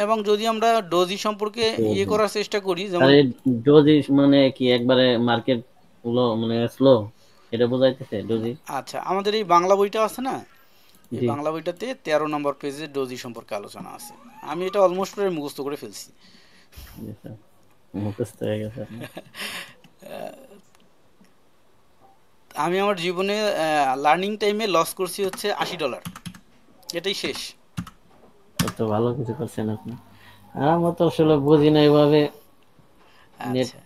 এবং যদি আমরা ডোজি সম্পর্কে ইয়ে ডোজে। করার চেষ্টা করি, আর যেমন, এই ডোজি মানে কি একবারে মার্কেট মানে স্লো, এটা বোঝাইতেছে ডোজি? আচ্ছা, আমাদের এই বাংলা বইটা আছে না, এই জি। বাংলা বইটাতে 13 নম্বর পেজে ডোজি সম্পর্কে আলোচনা আছে। আমি এটা অলমোস্ট প্রায় মুখস্থ করে ফেলছি। জি স্যার, মুখস্থ হয়ে গেছে আপনার। আমি আমার জীবনে লার্নিং টাইমে লস করছি হচ্ছে $80, এটাই শেষ। কত ভালো কিছু করছেন আপনি। আমার তো আসলে বুঝি না এভাবে নেট আচ্ছা,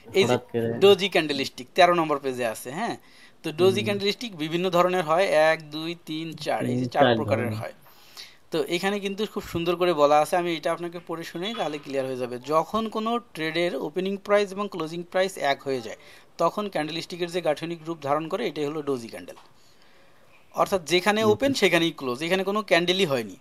এই যে হঠাৎ করে। ডোজি ক্যান্ডেলস্টিক 13 নম্বর পেজে আছে, হ্যাঁ। তো ডোজি হুম, ক্যান্ডেলস্টিক বিভিন্ন ধরনের হয়, 1, 2, 3, 4, এই যে চার চার প্রকারের ধরনের। হয়। তো এখানে কিন্তু খুব সুন্দর করে বলা আছে, আমি এটা আপনাকে পড়ে শুনেই তাহলে ক্লিয়ার হয়ে যাবে। যখন কোনো ট্রেডের ওপেনিং প্রাইস এবং ক্লোজিং প্রাইস এক হয়ে যায়, তখন ক্যান্ডেলস্টিকের যে গাঠনিক রূপ ধারণ করে এটাই হলো ডোজি ক্যান্ডেল। অর্থাৎ যেখানে ওপেন সেখানেই ক্লোজ, এখানে কোনো ক্যান্ডেলই হয়নি,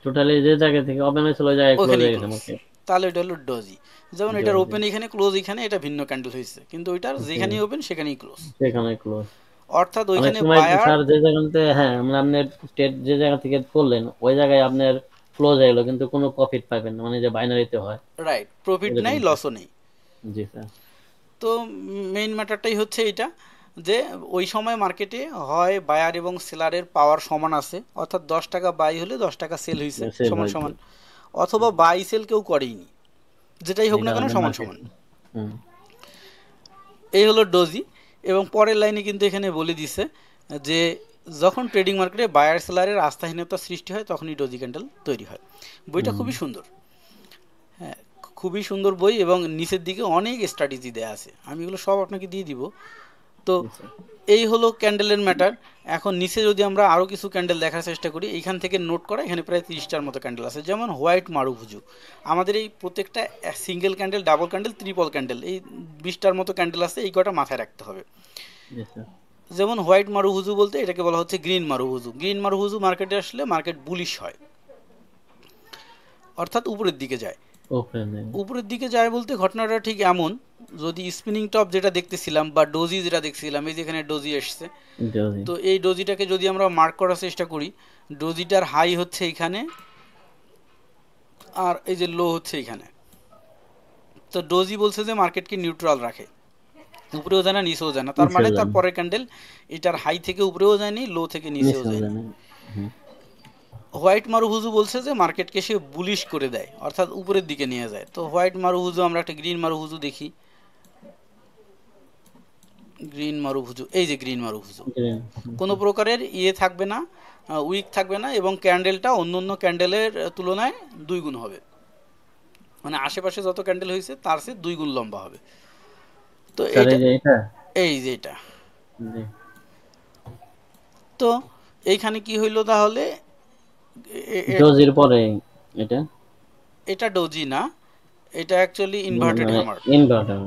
টোটালি যে জায়গা থেকে ওপেন হয়েছিল ওই জায়গায় ক্লোজ ওখানেই হয়ে গেছে ক্লোজ, মার্কেট। তাহলে এটা হলো ডোজি। যেমন এটার ডোজি। ওপেন এখানে, ক্লোজ এখানে, এটা ভিন্ন ক্যান্ডেল হয়েছে, কিন্তু ওইটার জি, যেখানেই ওপেন সেখানেই ক্লোজ। সেখানে ক্লোজ। অর্থাৎ অনেক ওইখানে সময় বায়ার, স্যার যে জায়গাতে, হ্যাঁ মানে আপনার স্টেট যে জায়গা থেকে করলেন ওই জায়গায় আপনার ক্লোজ হয়ে গেলো কিন্তু কোনো প্রফিট পাবেন না, মানে যে বাইনারিতে হয় রাইট, প্রফিট নাই, এরকমটা। লসও নেই। জি স্যার। তো মেইন ম্যাটারটাই হচ্ছে এটা, যে ওই সময় মার্কেটে হয় বায়ার এবং সেলারের পাওয়ার সমান আছে, অর্থাৎ 10 টাকা বাই হলে 10 টাকা সেল হয়েছে, সেল সমান হয়েছে। সমান, অথবা বাই সেল কেউ করেইনি, যেটাই হোক এই না কেন কারণে সমান মার্কেট। সমান। হুম। এই হলো ডোজি। এবং পরের লাইনে কিন্তু এখানে বলে দিছে যে যখন ট্রেডিং মার্কেটে বায়ার সেলারের আস্থাহীনতা সৃষ্টি হয় তখনই ডোজি ক্যান্ডেল তৈরি হয়। বইটা হুম। খুবই সুন্দর, হ্যাঁ, খুবই সুন্দর বই, এবং নিচের দিকে অনেক স্ট্র্যাটেজি দেওয়া আছে, আমি এগুলো সব আপনাকে দিয়ে দিব। তো জি স্যার। এই হলো ক্যান্ডেলের ম্যাটার। এখন নিচে যদি আমরা আরও কিছু ক্যান্ডেল দেখার চেষ্টা করি, এইখান থেকে নোট করা, এখানে প্রায় 30টার মতো ক্যান্ডেল আছে, যেমন হোয়াইট মারুভুজু। আমাদের এই প্রত্যেকটা single candle, double candle, triple candle, এই 20টার মতো ক্যান্ডেল আছে, এই কটা মাথায় রাখতে হবে। জি স্যার। যেমন হোয়াইট মারুহুজু বলতে এটাকে বলা হচ্ছে গ্রিন মারুহুজু। গ্রিন মারুহুজু মার্কেটে আসলে মার্কেট বুলিশ হয়, অর্থাৎ উপরের দিকে যায়। উপরে নেই। উপরের দিকে যায় বলতে ঘটনাটা ঠিক এমন, যদি স্পিনিং টপ যেটা দেখতেছিলাম বা ডোজি যেটা দেখছিলাম, এই যেখানে ডোজি এসছে, যদি তো এই ডোজিটাকে যদি আমরা মার্ক করার চেষ্টা করি, ডোজিটার হাই হচ্ছে এইখানে আর এই যে লো হচ্ছে এইখানে। তো ডোজি বলছে যে মার্কেটকে নিউট্রাল রাখে, উপরেও যায় না নিচেও যায় না, তার মানে নিচেও তার জানি, পরের ক্যান্ডেল এটার হাই থেকে উপরেও যায়নি, লো থেকে নিচেও নিচেও যায়নি। জানি। হুম, হোয়াইট মারুহুজু বলছে যে মার্কেটকে সে বুলিশ করে দেয়, অর্থাৎ উপরের দিকে নিয়ে যায়। তো হোয়াইট মারুহুজু, আমরা একটা গ্রিন মারুহুজু দেখি, গ্রিন মারুহুজু, এই যে গ্রিন মারুহুজু, গ্রিন। কোনো প্রকারের ইয়ে থাকবে না, উইক থাকবে না, এবং ক্যান্ডেলটা অন্য অন্য ক্যান্ডেলের তুলনায় 2 গুণ হবে, মানে আশেপাশে যত ক্যান্ডেল হয়েছে তার চেয়ে 2 গুণ লম্বা হবে। তো স্যার এইটা, এই যে এটা, এই যে এটা, জি, তো এইখানে কি হইলো তাহলে, এ- এ- ডোজির পরে এটা, এটা ডোজি না, এটা অ্যাকচুয়ালি ইনভার্টেড মানে হ্যামার। ইনভার্টার।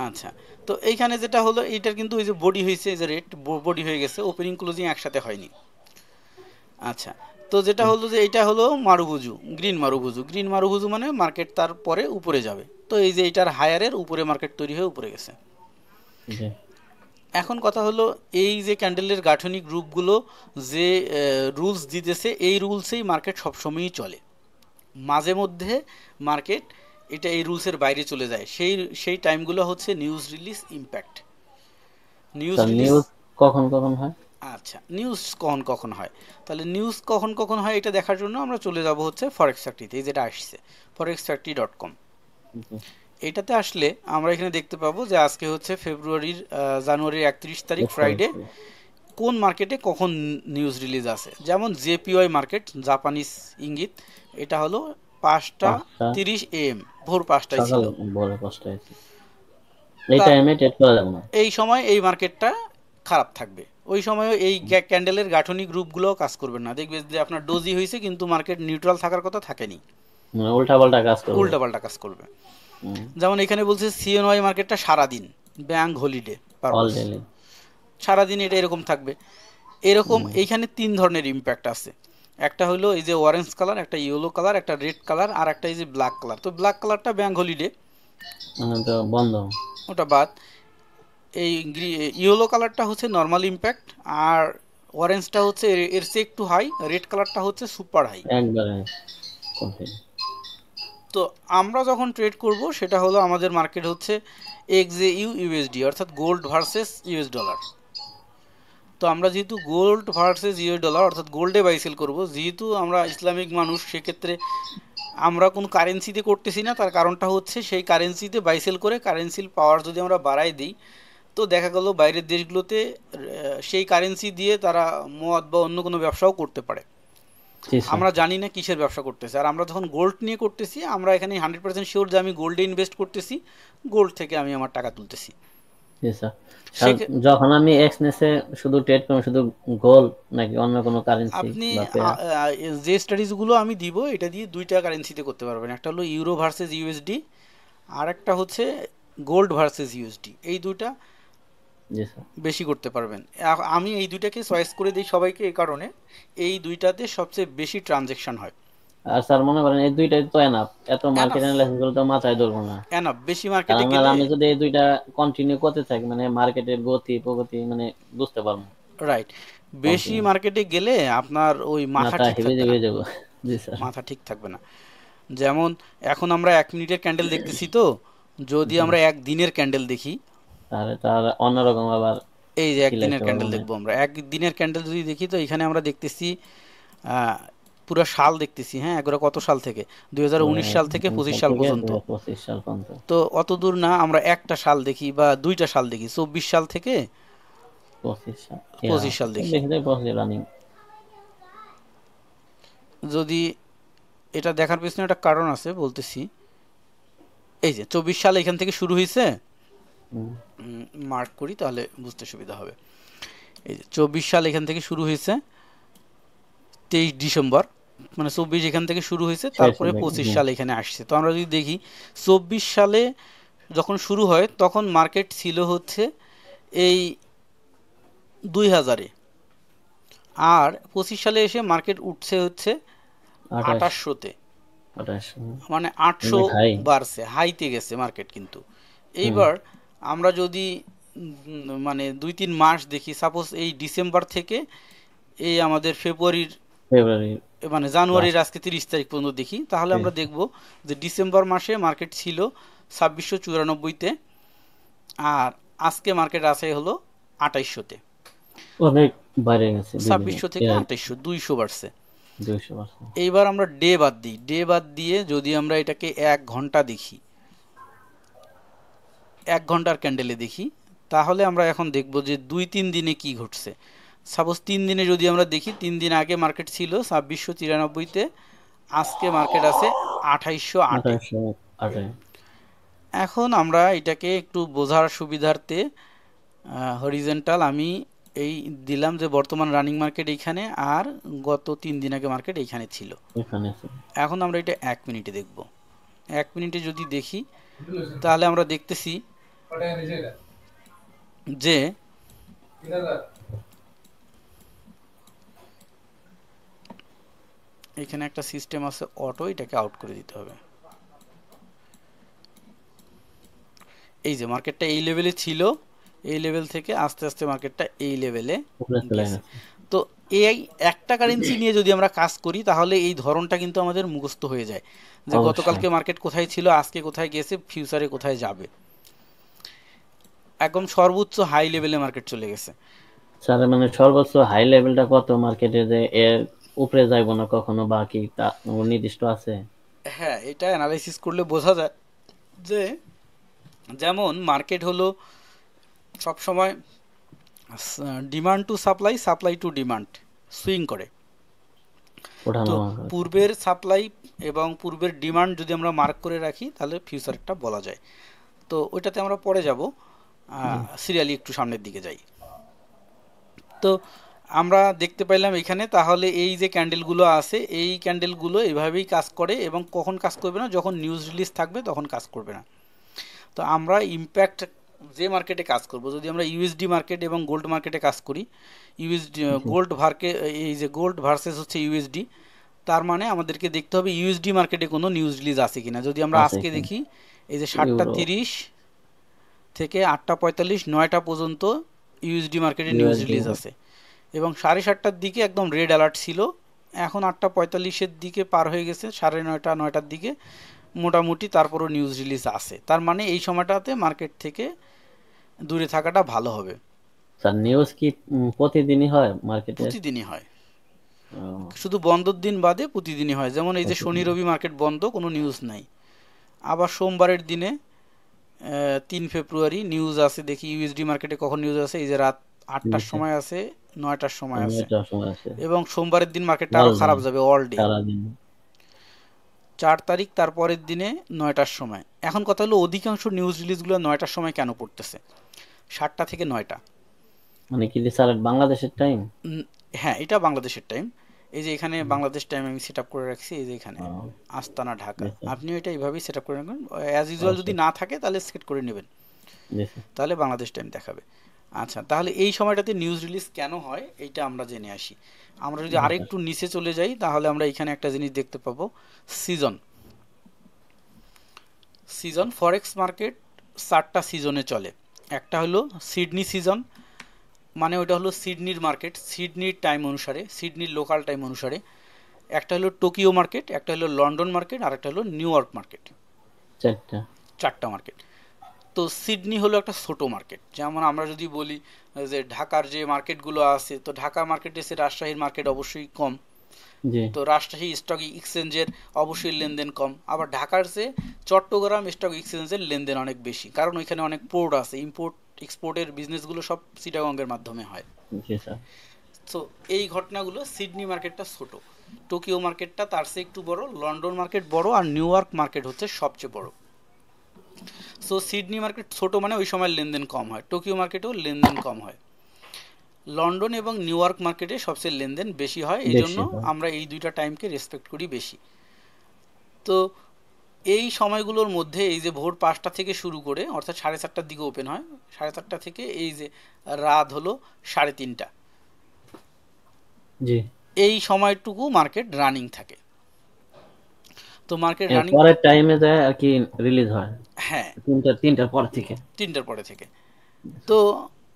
আচ্ছা, তো এইখানে যেটা হলো এইটার কিন্তু ওই যে বডি হয়েছে, এই যে রেড বডি হয়ে গেছে, ওপেনিং ক্লোজিং একসাথে হয়নি। আচ্ছা, তো যেটা হলো যে এটা হলো মারুভুজু, গ্রিন মারুভুজু। গ্রিন মারুভুজু মানে মার্কেট তার পরে উপরে যাবে। তো এই যে এটার হায়ারের উপরে মার্কেট তৈরি হয়ে উপরে গেছে। জি এখন কথা হলো, এই যে ক্যান্ডেলের গাঠনিক গ্রুপগুলো যে রুলস দিতেছে, এই রুলসেই মার্কেট সবসময়ই চলে। মাঝে মধ্যে মার্কেট এটা এই রুলসের বাইরে চলে যায়, সেই সেই টাইমগুলো হচ্ছে news release impact. News sir, release, news কখন কখন হয়? আচ্ছা নিউজ কখন কখন হয়, তাহলে নিউজ কখন কখন হয় এটা দেখার জন্য আমরা চলে যাব হচ্ছে ফরেক্স ফ্যাক্টরিতে, এই যেটা আসছে forexfactory.com। জি, এটাতে আসলে আমরা এখানে দেখতে পাবো যে আজকে হচ্ছে জানুয়ারির 31 তারিখ, বুঝতে ফ্রাইডে। পারছি। কোন মার্কেটে কখন নিউজ রিলিজ আছে, যেমন জেপিওয়াই মার্কেট, জাপানিজ ইঙ্গিত, এটা হলো 5টা 30 AM, ভোর 5টায় ছিল। সকাল ভোরে 5টায় আছে। এই তার টাইমে ট্রেড করা যাবে না। এই সময় এই মার্কেটটা খারাপ থাকবে, ওই সময়ও এই ক্যান্ডেলের গাঠনিক গ্রুপগুলোও কাজ করবে না, দেখবে যে আপনার ডোজি হয়েছে কিন্তু মার্কেট নিউট্রাল থাকার কথা থাকেনি, মানে উল্টা পাল্টা কাজ করবে। উল্টাপাল্টা কাজ করবে। হুম, যেমন এখানে বলছে সিএনওয়াই মার্কেটটা সারাদিন, bank holiday all purpose, daily. সারাদিন এটা এরকম থাকবে। এরকম এইখানে 3 ধরনের ইম্প্যাক্ট আছে, একটা হলো এই যে অরেঞ্জ কালার, একটা ইয়েলো কালার, একটা রেড কালার, আর একটা এই যে ব্ল্যাক কালার। তো ব্ল্যাক কালারটা ব্যাংক হলিডে, মানে তো বন্ধ। ওটা বাদ। এই ইয়েলো কালারটা হচ্ছে নর্মাল ইম্প্যাক্ট, আর অরেঞ্জটা হচ্ছে এর চেয়ে একটু হাই, রেড কালারটা হচ্ছে সুপার হাই। একবারে কমপ্লিট। তো আমরা যখন ট্রেড করব সেটা হলো, আমাদের মার্কেট হচ্ছে এক্সএইউ ইউএসডি, অর্থাৎ গোল্ড ভার্সেস ইউএস ডলার। তো আমরা যেহেতু গোল্ড ভার্সেস ইউএস ডলার অর্থাৎ গোল্ডে বাই সেল করবো, যেহেতু আমরা ইসলামিক মানুষ, সেক্ষেত্রে আমরা কোনো কারেন্সিতে করতেছি না। তার কারণটা হচ্ছে সেই কারেন্সিতে বাই সেল করে কারেন্সির পাওয়ার যদি আমরা বাড়াই দিই, তো দেখা গেল বাইরের দেশগুলোতে সেই কারেন্সি দিয়ে তারা মদ বা অন্য কোনো ব্যবসাও করতে পারে। জি স্যার। আমরা জানি না কিসের ব্যবসা করতেছে। আর আমরা যখন গোল্ড নিয়ে করতেছি, আমরা এখানে 100% শিওর যে আমি গোল্ডে ইনভেস্ট করতেছি, গোল্ড থেকে আমি আমার টাকা তুলতেছি। জি স্যার। স্যার, সে যখন আমি এক্সনেসে শুধু ট্রেড করব, শুধু গোল্ড নাকি অন্য কোনো কারেন্সি আপনি বা পেয়ার? যে স্টাডিজগুলো আমি দিব এটা দিয়ে 2টা কারেন্সিতে করতে পারবেন, একটা হলো ইউরো ভার্সেস ইউএসডি, আর একটা হচ্ছে গোল্ড ভার্সেস ইউএসডি। এই দুইটা জি স্যার। বেশি করতে পারবেন। আমি এই দুইটাকে চয়েস করে দিই সবাইকে, এই কারণে এই দুইটাতে সবচেয়ে বেশি ট্রানজেকশন হয়। আর স্যার মনে করেন এই দুইটাই তো এনাফ, এত মার্কেট এনাফ, অ্যানালাইসিস গুলো তো মাথায় ধরবো না। এনাফ, বেশি কারণ মার্কেটে গেলে, আমি যদি এই দুইটা কন্টিনিউ করতে থাকি, মানে মার্কেটের গতি প্রগতি মানে বুঝতে পারবো রাইট, বেশি কন্টিনিউ, মার্কেটে গেলে আপনার ওই মাথা মাথা ঠিক হেভে থাকবে না, হেভে যাবো। জি স্যার। মাথা ঠিক থাকবে না। যেমন এখন আমরা 1 মিনিটের ক্যান্ডেল দেখতেছি, তো যদি জি, আমরা একদিনের ক্যান্ডেল দেখি, তাহলে তার অন্যরকম আবার এই যে ফিল একদিনের আসতে পারবো ক্যান্ডেল না। দেখবো, আমরা একদিনের ক্যান্ডেল যদি দেখি, তো এখানে আমরা দেখতেছি পুরো সাল দেখতেছি, হ্যাঁ এগুলো কত সাল থেকে, 2019 সাল থেকে 25 সাল সাল থেকে পর্যন্ত। 2025 সাল পর্যন্ত। তো অত দূর না, আমরা একটা সাল দেখি বা 2টা সাল দেখি, 24 সাল থেকে 25 সাল, 25 সাল দেখি। দেখি যায় 25 রানিং। যদি এটা দেখার পেছনে একটা কারণ আছে বলতেছি, এই যে 24 সাল এখান থেকে শুরু হয়েছে, মার্ক করি তাহলে বুঝতে সুবিধা হবে। এই যে 24 সাল এখান থেকে শুরু হয়েছে 23 ডিসেম্বর, মানে 24 এখান থেকে শুরু হয়েছে, শেষ তারপরে দেখি, 25 সাল এখানে আসছে। তো আমরা যদি দেখি 24 সালে যখন শুরু হয় তখন মার্কেট ছিল হচ্ছে এই 2000-এ। আর 25 সালে এসে মার্কেট উঠছে হচ্ছে 28, 2800-তে, 28, মানে 800 অনেক হাই। বাড়ছে, হাইতে গেছে মার্কেট কিন্তু। হুম। এইবার আমরা যদি মানে 2-3 মাস দেখি, সাপোজ এই ডিসেম্বর থেকে এই আমাদের ফেব্রুয়ারির ফেব্রুয়ারি মানে জানুয়ারির লাস্ট। আজকে 30 তারিখ পর্যন্ত দেখি, তাহলে আমরা দেখব যে ডিসেম্বর মাসে মার্কেট ছিল 2694-তে, আর আজকে মার্কেট আছে হলো 2800-তে। অনেক বাইরে গেছে দুই দিনে, 2600 থেকে 2800, 200 বাড়ছে। 200%। এইবার আমরা ডে বাদ দিই, ডে বাদ দিয়ে যদি আমরা এটাকে 1 ঘন্টা দেখি, 1 ঘন্টার ক্যান্ডেলে দেখি, তাহলে আমরা এখন দেখব যে 2-3 দিনে কি ঘটছে। সাপোজ 3 দিনে যদি আমরা দেখি, 3 দিন আগে মার্কেট ছিল 2693-তে, আজকে মার্কেট আছে 2808-এ। 28, এখন আমরা এটাকে একটু বোঝার সুবিধার্থে হরিজেন্টাল আমি এই দিলাম যে বর্তমান রানিং মার্কেট এইখানে, আর গত 3 দিন আগে মার্কেট এইখানে ছিল। এখানে এখন আমরা এটা 1 মিনিটে দেখব। 1 মিনিটে যদি দেখি, তাহলে আমরা দেখতেছি যে এখানে একটা সিস্টেম আছে অটো, এটাকে আউট করে দিতে হবে। এই যে মার্কেটটা এই লেভেলে ছিল, এই লেভেল থেকে আস্তে আস্তে মার্কেটটা এই লেভেলে উপরে চলে গেছে। গেছে। তো এই একটা কারেন্সি নিয়ে যদি আমরা কাজ করি, তাহলে এই ধরনটা কিন্তু আমাদের মুখস্থ হয়ে যায় যে অবশ্যই গতকালকে মার্কেট কোথায় ছিল, আজকে কোথায় গেছে, ফিউচারে কোথায় যাবে। একদম সর্বোচ্চ হাই লেভেলে মার্কেট চলে গেছে। স্যার, মানে সর্বোচ্চ হাই লেভেলটা কত মার্কেটে, যে এর উপরে যাইবো না কখনো, বা কি তা নির্দিষ্ট আছে? হ্যাঁ, এটা অ্যানালাইসিস করলে বোঝা যায় যে যেমন মার্কেট হলো সবসময় demand to supply, supply two demand swing করে। তো ওঠানামা করে। পূর্বের সাপ্লাই এবং পূর্বের ডিমান্ড যদি আমরা মার্ক করে রাখি, তাহলে ফিউচারটা বলা যায়। তো ওইটাতে আমরা পরে যাব, জি। সিরিয়ালি একটু সামনের দিকে যাই। তো আমরা দেখতে পাইলাম এখানে, তাহলে এই যে ক্যান্ডেলগুলো আছে, এই ক্যান্ডেলগুলো এভাবেই কাজ করে, এবং কখন কাজ করবে না, যখন নিউজ রিলিজ থাকবে তখন কাজ করবে না। তো আমরা ইম্প্যাক্ট যে মার্কেটে কাজ করব, যদি আমরা ইউএসডি মার্কেট এবং গোল্ড মার্কেটে কাজ করি, ইউএসডি জি। গোল্ড ভার্কে, এই যে গোল্ড ভার্সেস হচ্ছে ইউএসডি, তার মানে আমাদেরকে দেখতে হবে ইউএসডি মার্কেটে কোনো নিউজ রিলিজ আছে কিনা। যদি আমরা আছে আজকে কি? দেখি, এই যে 7টা 30 থেকে 8টা 45, 9টা পর্যন্ত ইউএসডি মার্কেটে নিউজ ইউএসডি। রিলিজ আছে, এবং 7:30টার দিকে একদম রেড অ্যালার্ট ছিল। এখন 8টা 45-এর দিকে পার হয়ে গেছে, 9:30 9টার দিকে মোটামুটি তারপরও নিউজ রিলিজ আছে। তার মানে এই সময়টাতে মার্কেট থেকে দূরে থাকাটা ভালো হবে। স্যার, নিউজ কি প্রতিদিনই হয় মার্কেটে? প্রতিদিনই হয়, শুধু বন্ধর দিন বাদে প্রতিদিনই হয়। যেমন এই যে শনি রবি মার্কেট বন্ধ, কোনো নিউজ নাই। আবার সোমবারের দিনে 3 ফেব্রুয়ারি নিউজ আছে, দেখি ইউএসডি মার্কেটে কখন নিউজ আছে। এই যে রাত 8টার সময় আছে, 9টার সময় আছে, একটা সময় আছে। এবং সোমবারের দিন মার্কেটটা অল আরও ডে, খারাপ যাবে, অল ডে। সারাদিন। 4 তারিখ তারপরের দিনে 9টার সময়। এখন কথা হলো, অধিকাংশ নিউজ রিলিজগুলো 9টার সময় কেন পড়তেছে, 7টা থেকে 9টা? মানে কি স্যার, বাংলাদেশের টাইম? উম, হ্যাঁ, এটা বাংলাদেশের টাইম। এই যে এখানে বাংলাদেশ টাইম আমি সেট আপ করে রাখছি, এই যে এখানে আস্তানা ঢাকা। আপনিও এটা এইভাবেই সেট আপ করে রাখবেন। অ্যাজ ইউজুয়াল যদি অবশ্যই। না থাকে তাহলে সেট করে নেবেন, জি স্যার। তাহলে বাংলাদেশ টাইম দেখাবে। আচ্ছা, তাহলে এই সময়টাতে নিউজ রিলিজ কেন হয় এইটা আমরা জেনে আসি। আমরা যদি জি স্যার। আরেকটু নিচে চলে যাই, তাহলে আমরা এখানে একটা জিনিস দেখতে পাবো, সিজন। সিজন ফরেক্স মার্কেট 4টা সিজনে চলে। একটা হলো সিডনি সিজন, মানে ওটা হলো সিডনির মার্কেট, সিডনির টাইম অনুসারে, সিডনির লোকাল টাইম অনুসারে। একটা হলো টোকিও মার্কেট, একটা হলো লন্ডন মার্কেট, আর একটা হলো নিউ ইয়র্ক মার্কেট। 4টা। 4টা মার্কেট। তো সিডনি হলো একটা ছোট মার্কেট। যেমন আমরা যদি বলি যে ঢাকার যে মার্কেটগুলো আছে, তো ঢাকা মার্কেটে সে রাজশাহীর মার্কেট অবশ্যই কম। জি। তো রাজশাহী স্টক এক্সচেঞ্জের অবশ্যই লেনদেন কম। আবার ঢাকার চেয়ে চট্টগ্রাম স্টক এক্সচেঞ্জের লেনদেন অনেক বেশি, কারণ ওইখানে অনেক পোর্ট আছে, ইম্পোর্ট এক্সপোর্টের বিজনেসগুলো সব চিটাগংয়ের মাধ্যমে হয়। জি স্যার। সো এই ঘটনাগুলো, সিডনি মার্কেটটা ছোট, টোকিও মার্কেটটা তার চেয়ে একটু বড়, লন্ডন মার্কেট বড়, আর নিউ ইয়র্ক মার্কেট হচ্ছে সবচেয়ে বড়। সো সিডনি মার্কেট ছোট মানে ওই সময় লেনদেন কম হয়, টোকিও মার্কেটেও লেনদেন কম হয়, লন্ডন এবং নিউ ইয়র্ক মার্কেটে সবচেয়ে লেনদেন বেশি হয়। এই জন্য বেশি হয়। আমরা এই দুইটা টাইমকে রেসপেক্ট করি বেশি। তো এই সময়গুলোর মধ্যে এই যে ভোর 5টা থেকে শুরু করে অর্থাৎ 4:30টার দিকে ওপেন হয়, 4:30টা থেকে এই যে রাত হলো 3:30, জি। এই সময়টুকু মার্কেট রানিং থাকে। তো মার্কেট এর রানিং, পরের টাইমে যায় আর কি রিলিজ হয় হ্যাঁ, 3টার পর থেকে। 3টার পরে থেকে। তো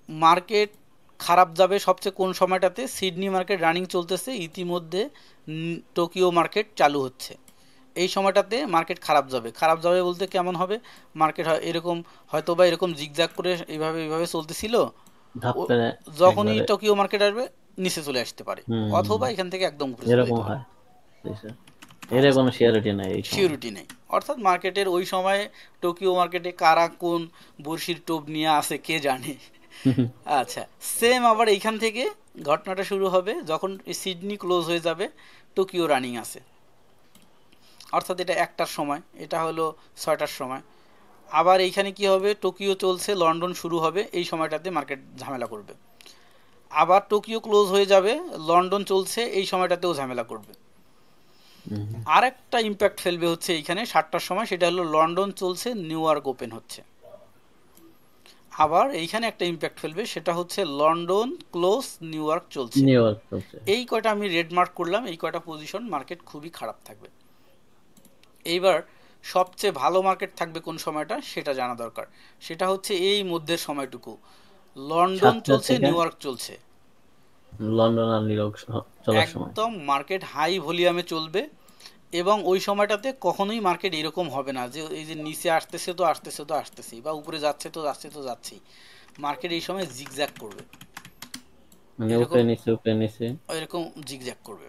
মার্কেট খারাপ যাবে সবচেয়ে কোন সময়টাতে? সিডনি মার্কেট রানিং চলতেছে, ইতিমধ্যে টোকিও মার্কেট চালু হচ্ছে, এই সময়টাতে মার্কেট খারাপ যাবে। খারাপ যাবে বলতে কেমন হবে? মার্কেট হয় এরকম, হয়তো বা এরকম জিগজ্যাগ করে এইভাবে এইভাবে চলতেছিল, ধাপ ও করে যখনই একবারে। টোকিও মার্কেট আসবে নিচে চলে আসতে পারে, হুম, অথবা এখান থেকে একদম উপরে চলে এরকম যেতে পারে। হয়। বুঝছো? এর আচ্ছা, কোনো সিওরিটি নাই এই সময়। সিউরিটি নেই, অর্থাৎ মার্কেটের ওই সময়ে টোকিও মার্কেটে কারা কোন বড়শির টোপ নিয়ে আসে কে জানে। আচ্ছা, সেম আবার এইখান থেকে ঘটনাটা শুরু হবে যখন সিডনি ক্লোজ হয়ে যাবে, টোকিও রানিং আছে, অর্থাৎ এটা 1টার সময়, এটা হলো 6টার সময়। আবার এইখানে কি হবে? টোকিও চলছে, লন্ডন শুরু হবে, এই সময়টাতে মার্কেট ঝামেলা করবে। আবার টোকিও ক্লোজ হয়ে যাবে, লন্ডন চলছে, এই সময়টাতেও ঝামেলা করবে। হুম, আর একটা ইম্প্যাক্ট ফেলবে হচ্ছে এইখানে 7টার সময়, সেটা হলো লন্ডন চলছে, নিউ ইয়র্ক ওপেন হচ্ছে। আবার এইখানে একটা ইম্প্যাক্ট ফেলবে, সেটা হচ্ছে লন্ডন ক্লোজ, নিউ ইয়র্ক চলছে। নিউ ইয়র্ক চলছে। এই কয়টা আমি রেড মার্ক করলাম, এই কয়টা পজিশন মার্কেট খুবই খারাপ থাকবে। এইবার সবচেয়ে ভালো মার্কেট থাকবে কোন সময়টা সেটা জানা দরকার, সেটা হচ্ছে এই মধ্যের সময়টুকু, লন্ডন 7টা চলছে, থেকে নিউ ইয়র্ক চলছে, লন্ডন আর নিউ ইয়র্ক চলার সময়। একদম মার্কেট হাই ভলিউমে চলবে। এবং ওই সময়টাতে কখনোই মার্কেট এরকম হবে না যে এই যে নিচে আসতেছে তো আসতেছে তো আসতেছেই, বা উপরে যাচ্ছে তো যাচ্ছে তো যাচ্ছেই, মার্কেট এই সময় জিগজ্যাগ করবে, মানে এরকম, উপরে নিচে উপরে নিচে। এরকম জিগজ্যাগ করবে।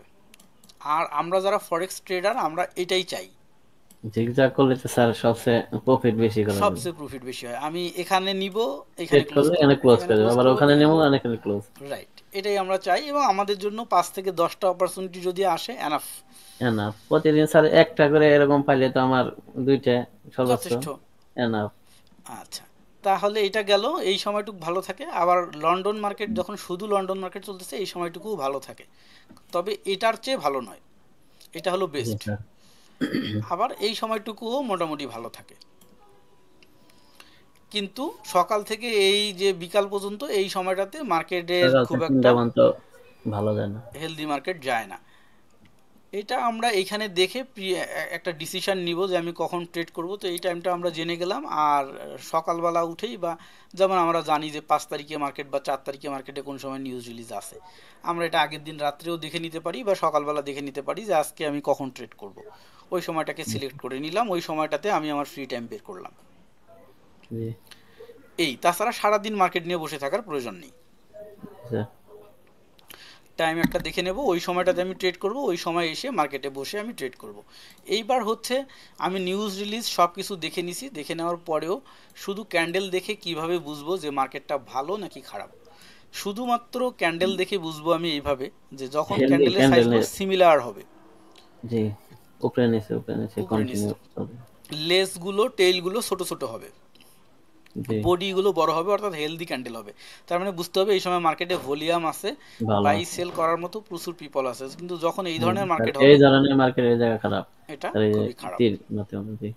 আর আমরা যারা ফরেক্স ট্রেডার আমরা এটাই চাই, জিগজাগ করলে তো স্যার সবচেয়ে প্রফিট বেশি করা যাবে। সবচেয়ে প্রফিট বেশি হয়। আমি এখানে নিব, এখানে সেট ক্লোজ করলে করব, এখানে ক্লোজ এখানে করে দেবে, ক্লোজ আবার করব, ওখানে নেবো এখানে ক্লোজ। রাইট, এটাই আমরা চাই। এবং আমাদের জন্য 5 থেকে 10টা অপরচুনিটি যদি আসে এনাফ, এনাফ। প্রতিদিন স্যার একটা করে এরকম পাইলে তো আমার 2টা সর্বোচ্চ যথেষ্ট। এনাফ। আচ্ছা, তাহলে এটা গেল, এই সময়টুকু ভালো থাকে। আবার লন্ডন মার্কেট যখন শুধু লন্ডন মার্কেট চলতেছে এই সময়টুকুও ভালো থাকে, তবে এটার চেয়ে ভালো নয়, এটা হলো জি বেস্ট। স্যার। আবার এই সময়টুকুও মোটামুটি ভালো থাকে, কিন্তু সকাল থেকে এই যে বিকাল পর্যন্ত এই সময়টাতে মার্কেটের সকাল খুব থেকে একটা 3টা পর্যন্ত ভালো যায় না। হেলদি মার্কেট যায় না। এটা আমরা এখানে দেখে একটা ডিসিশন নিব যে আমি কখন ট্রেড করব, তো এই টাইমটা আমরা জেনে গেলাম। আর সকালবেলা উঠেই, বা যেমন আমরা জানি যে 5 তারিখে মার্কেট বা 4 তারিখে মার্কেটে কোন সময় নিউজ রিলিজ আছে, আমরা এটা আগের দিন রাত্রেও দেখে নিতে পারি বা সকালবেলা দেখে নিতে পারি যে আজকে আমি কখন ট্রেড করব। ওই সময়টাকে সিলেক্ট করে নিলাম, ওই সময়টাতে আমি আমার ফ্রি টাইম বের করলাম। জি এই, তাছাড়া সারাদিন মার্কেট নিয়ে বসে থাকার প্রয়োজন নেই। স্যার। টাইম একটা দেখে নেব, ওই সময়টাতে আমি ট্রেড করব, ওই সময় এসে মার্কেটে বসে আমি ট্রেড করব। এইবার হচ্ছে আমি নিউজ রিলিজ সব কিছু দেখে নিছি, দেখে নেওয়ার পরেও শুধু ক্যান্ডেল দেখে কিভাবে বুঝবো যে মার্কেটটা ভালো নাকি খারাপ? শুধুমাত্র ক্যান্ডেল দেখে বুঝবো আমি এইভাবে, যে যখন হেলদি ক্যান্ডেলের ক্যান্ডেল। সাইজগুলো সিমিলার হবে, জি, উপরে নিচে উপরে নিচে, কন্টিনিউ চলবে। লেসগুলো টেইলগুলো ছোট ছোট হবে, জি, বডিগুলো বড় হবে, অর্থাৎ হেলদি ক্যান্ডেল হবে। তার মানে বুঝতে হবে এই সময় মার্কেটে ভলিউম আছে, ভালো বাই আছে। সেল করার মতো প্রচুর পিপল আছে। কিন্তু যখন এই হুম, ধরনের স্যার মার্কেট এই হবে, ধরনের মার্কেটের জায়গা খারাপ। এটা স্যার এই যে খুবই খারাপ। তীর মতে জি।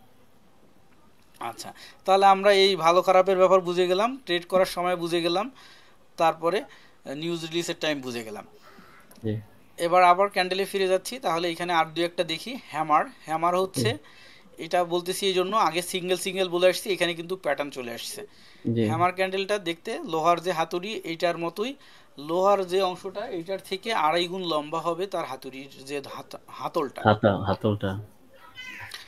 আচ্ছা, তাহলে আমরা এই ভালো খারাপের ব্যাপার বুঝে গেলাম, ট্রেড করার সময় বুঝে গেলাম, তারপরে নিউজ রিলিজের টাইম বুঝে গেলাম। জি, এবার আবার ক্যান্ডেলে ফিরে যাচ্ছি, তাহলে এখানে আর দু একটা দেখি। হ্যামার, হ্যামার জি, হচ্ছে, এটা বলতেছি এই জন্য আগে সিঙ্গেল সিঙ্গেল বলে আসছি, এখানে কিন্তু প্যাটার্ন চলে আসছে। জি, হ্যামার ক্যান্ডেলটা দেখতে লোহার যে হাতুড়ি এইটার মতোই, লোহার যে অংশটা এইটার থেকে 2.5 গুণ লম্বা হবে তার হাতুড়ির যে হাতলটা, হাতলটা।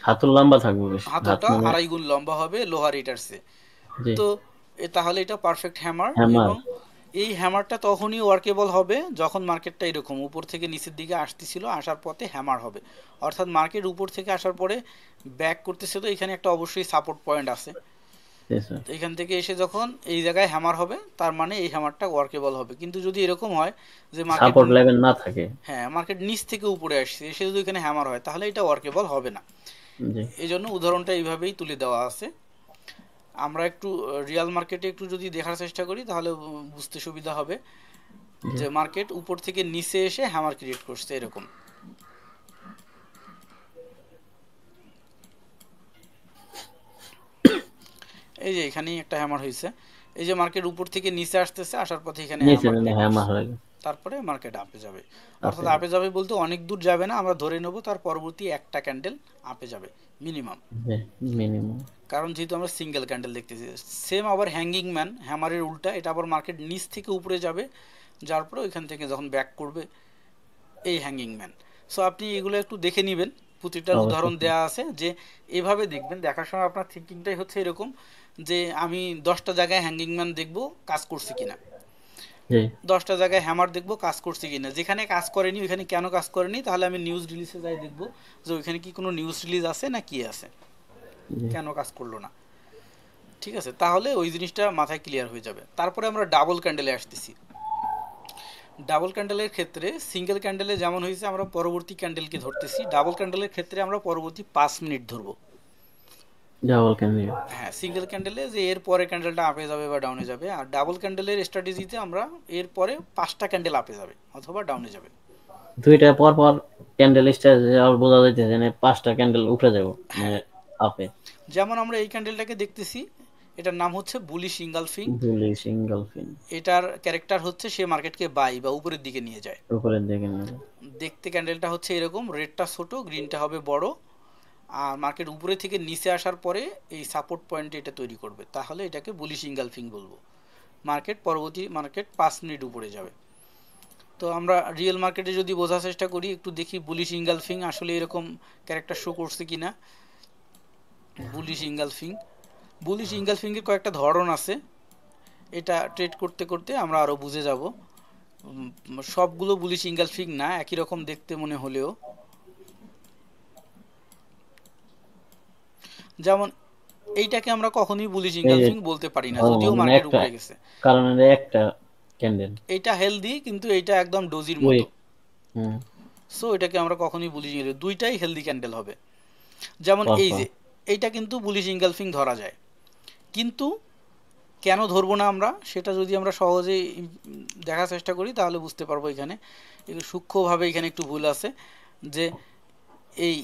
হাতল লম্বা থাকবে বেশ। হাত হাতলটা মানে 2.5 গুণ লম্বা হবে লোহার এটার চেয়ে। জি, তো তাহলে এটা পারফেক্ট হ্যামার। হ্যামার। এবং এই হ্যামারটা তখনই ওয়ার্কেবল হবে যখন মার্কেটটা এরকম উপর থেকে নিচের দিকে আসতেছিল, আসার পথে হ্যামার হবে, অর্থাৎ মার্কেট উপর থেকে আসার পরে ব্যাক করতেছে, তো এখানে একটা অবশ্যই সাপোর্ট পয়েন্ট আছে। জি স্যার। তো এখান থেকে এসে যখন এই জায়গায় হ্যামার হবে, তার মানে এই হ্যামারটা ওয়ার্কেবল হবে। কিন্তু যদি এরকম হয় যে মার্কেট, সাপোর্ট লেভেল না থাকে। হ্যাঁ, মার্কেট নিচ থেকে উপরে আসছে, এসে যদি এখানে হ্যামার হয় তাহলে এটা ওয়ার্কেবল হবে না। জি, এই জন্য উদাহরণটা এইভাবেই তুলে দেওয়া আছে। আমরা একটু রিয়াল মার্কেটে একটু যদি দেখার চেষ্টা করি তাহলে বুঝতে সুবিধা হবে জি, যে মার্কেট উপর থেকে নিচে এসে হ্যামার ক্রিয়েট করছে এরকম। এই যে এখানেই একটা হ্যামার হয়েছে, এই যে মার্কেট উপর থেকে নিচে আসতেছে, আসার পথে এখানে নিচে হ্যামার টেক্স, হ্যামার হয়ে গেছে। তারপরে মার্কেট আপে যাবে। আপে অর্থাৎ আপে যাবে বলতে অনেক দূর যাবে না, আমরা ধরে নেব তার পরবর্তী একটা ক্যান্ডেল আপে যাবে মিনিমাম, মিনিমাম। কারণ যেহেতু আমরা সিঙ্গেল ক্যান্ডেল দেখতেছি। সেম আবার হ্যাঙ্গিং ম্যান, হ্যামারের উল্টা, এটা আবার মার্কেট নিচ থেকে উপরে যাবে, যার পরে ওইখান থেকে যখন ব্যাক করবে এই হ্যাঙ্গিং ম্যান। সো আপনি এগুলো একটু দেখে নেবেন, প্রতিটার উদাহরণ অবশ্যই। দেওয়া আছে, যে এভাবে দেখবেন। দেখার সময় আপনার থিঙ্কিংটাই হচ্ছে এরকম যে আমি 10টা জায়গায় হ্যাঙ্গিং ম্যান দেখবো কাজ করছে কিনা, জি 10টা জায়গায় হ্যামার দেখবো কাজ করছে কিনা, যেখানে কাজ করেনি ওইখানে কেন কাজ করেনি, তাহলে আমি নিউজ রিলিজে যাই দেখবো যে ওইখানে কি কোনো নিউজ রিলিজ আছে না কি আছে, জি। কেন কাজ করলো না। ঠিক আছে, তাহলে ওই জিনিসটা মাথায় ক্লিয়ার হয়ে যাবে। তারপরে আমরা ডাবল ক্যান্ডেলে আসতেছি। ডাবল ক্যান্ডেলের ক্ষেত্রে সিঙ্গেল ক্যান্ডেলে যেমন হয়েছে আমরা পরবর্তী ক্যান্ডেলকে ধরতেছি, ডাবল ক্যান্ডেলের ক্ষেত্রে আমরা পরবর্তী 5 মিনিট ধরবো। Double candidate. হ্যাঁ, সিঙ্গেল ক্যান্ডেলে যে এর পরে ক্যান্ডেলটা আপে যাবে বা ডাউনে যাবে, আর ডাবল ক্যান্ডেলের স্ট্র্যাটেজিতে আমরা এর পরে 5টা ক্যান্ডেল আপে যাবে অথবা ডাউনে যাবে। দুইটা পর পর ক্যান্ডেল স্টার বোঝা যাইতেছে যে 5টা ক্যান্ডেল উপরে যাব হ্যাঁ, মানে আপে। যেমন আমরা এই ক্যান্ডেলটাকে দেখতেছি, এটার নাম হচ্ছে বুলিশ ইঙ্গালফিং। বুলি সিঙ্গেল ফিন। এটার ক্যারেক্টার হচ্ছে সে মার্কেটকে বাই বা উপরের দিকে নিয়ে যায়। উপরের দিকে নেবে। দেখতে ক্যান্ডেলটা হচ্ছে এরকম, রেডটা ছোট, গ্রিনটা হবে বড়, আর মার্কেট উপরে থেকে নিচে আসার পরে এই সাপোর্ট পয়েন্টে এটা তৈরি করবে, তাহলে এটাকে বুলিশ ইঙ্গালফিং বলবো। মার্কেট পরবর্তী মার্কেট 5 মিনিট উপরে যাবে। তো আমরা রিয়েল মার্কেটে যদি বোঝার চেষ্টা করি, একটু দেখি বুলিশ ইঙ্গালফিং আসলে এরকম ক্যারেক্টার শো করছে কিনা। বুলিশ ইঙ্গালফিং, বুলিশ ইঙ্গালফিং এর কয়েকটা ধরন আছে, এটা ট্রেড করতে করতে আমরা আরো বুঝে যাব। সবগুলো বুলিশ ইঙ্গালফিং না, একই রকম দেখতে মনে হলেও। যেমন এইটাকে আমরা কখনোই বুলিশ এই যে ইঙ্গালফিং বলতে পারি না, ও যদিও মানে মার্কেট একটা, উপরে গেছে। কারণ এটা একটা ক্যান্ডেল। এইটা হেলদি কিন্তু এইটা একদম ডোজির মতো। উইক। হুম। সো এটাকে আমরা কখনোই বুলিশ ইঙ্গালফিং, দুইটাই হেলদি ক্যান্ডেল হবে। যেমন এই পরপর। যে এইটা কিন্তু বুলিশ ইঙ্গালফিং ধরা যায়, কিন্তু কেন ধরবো না আমরা, সেটা যদি আমরা সহজেই দেখার চেষ্টা করি তাহলে বুঝতে পারবো। এখানে একটু সূক্ষ্মভাবে এখানে একটু ভুল আছে, যে এই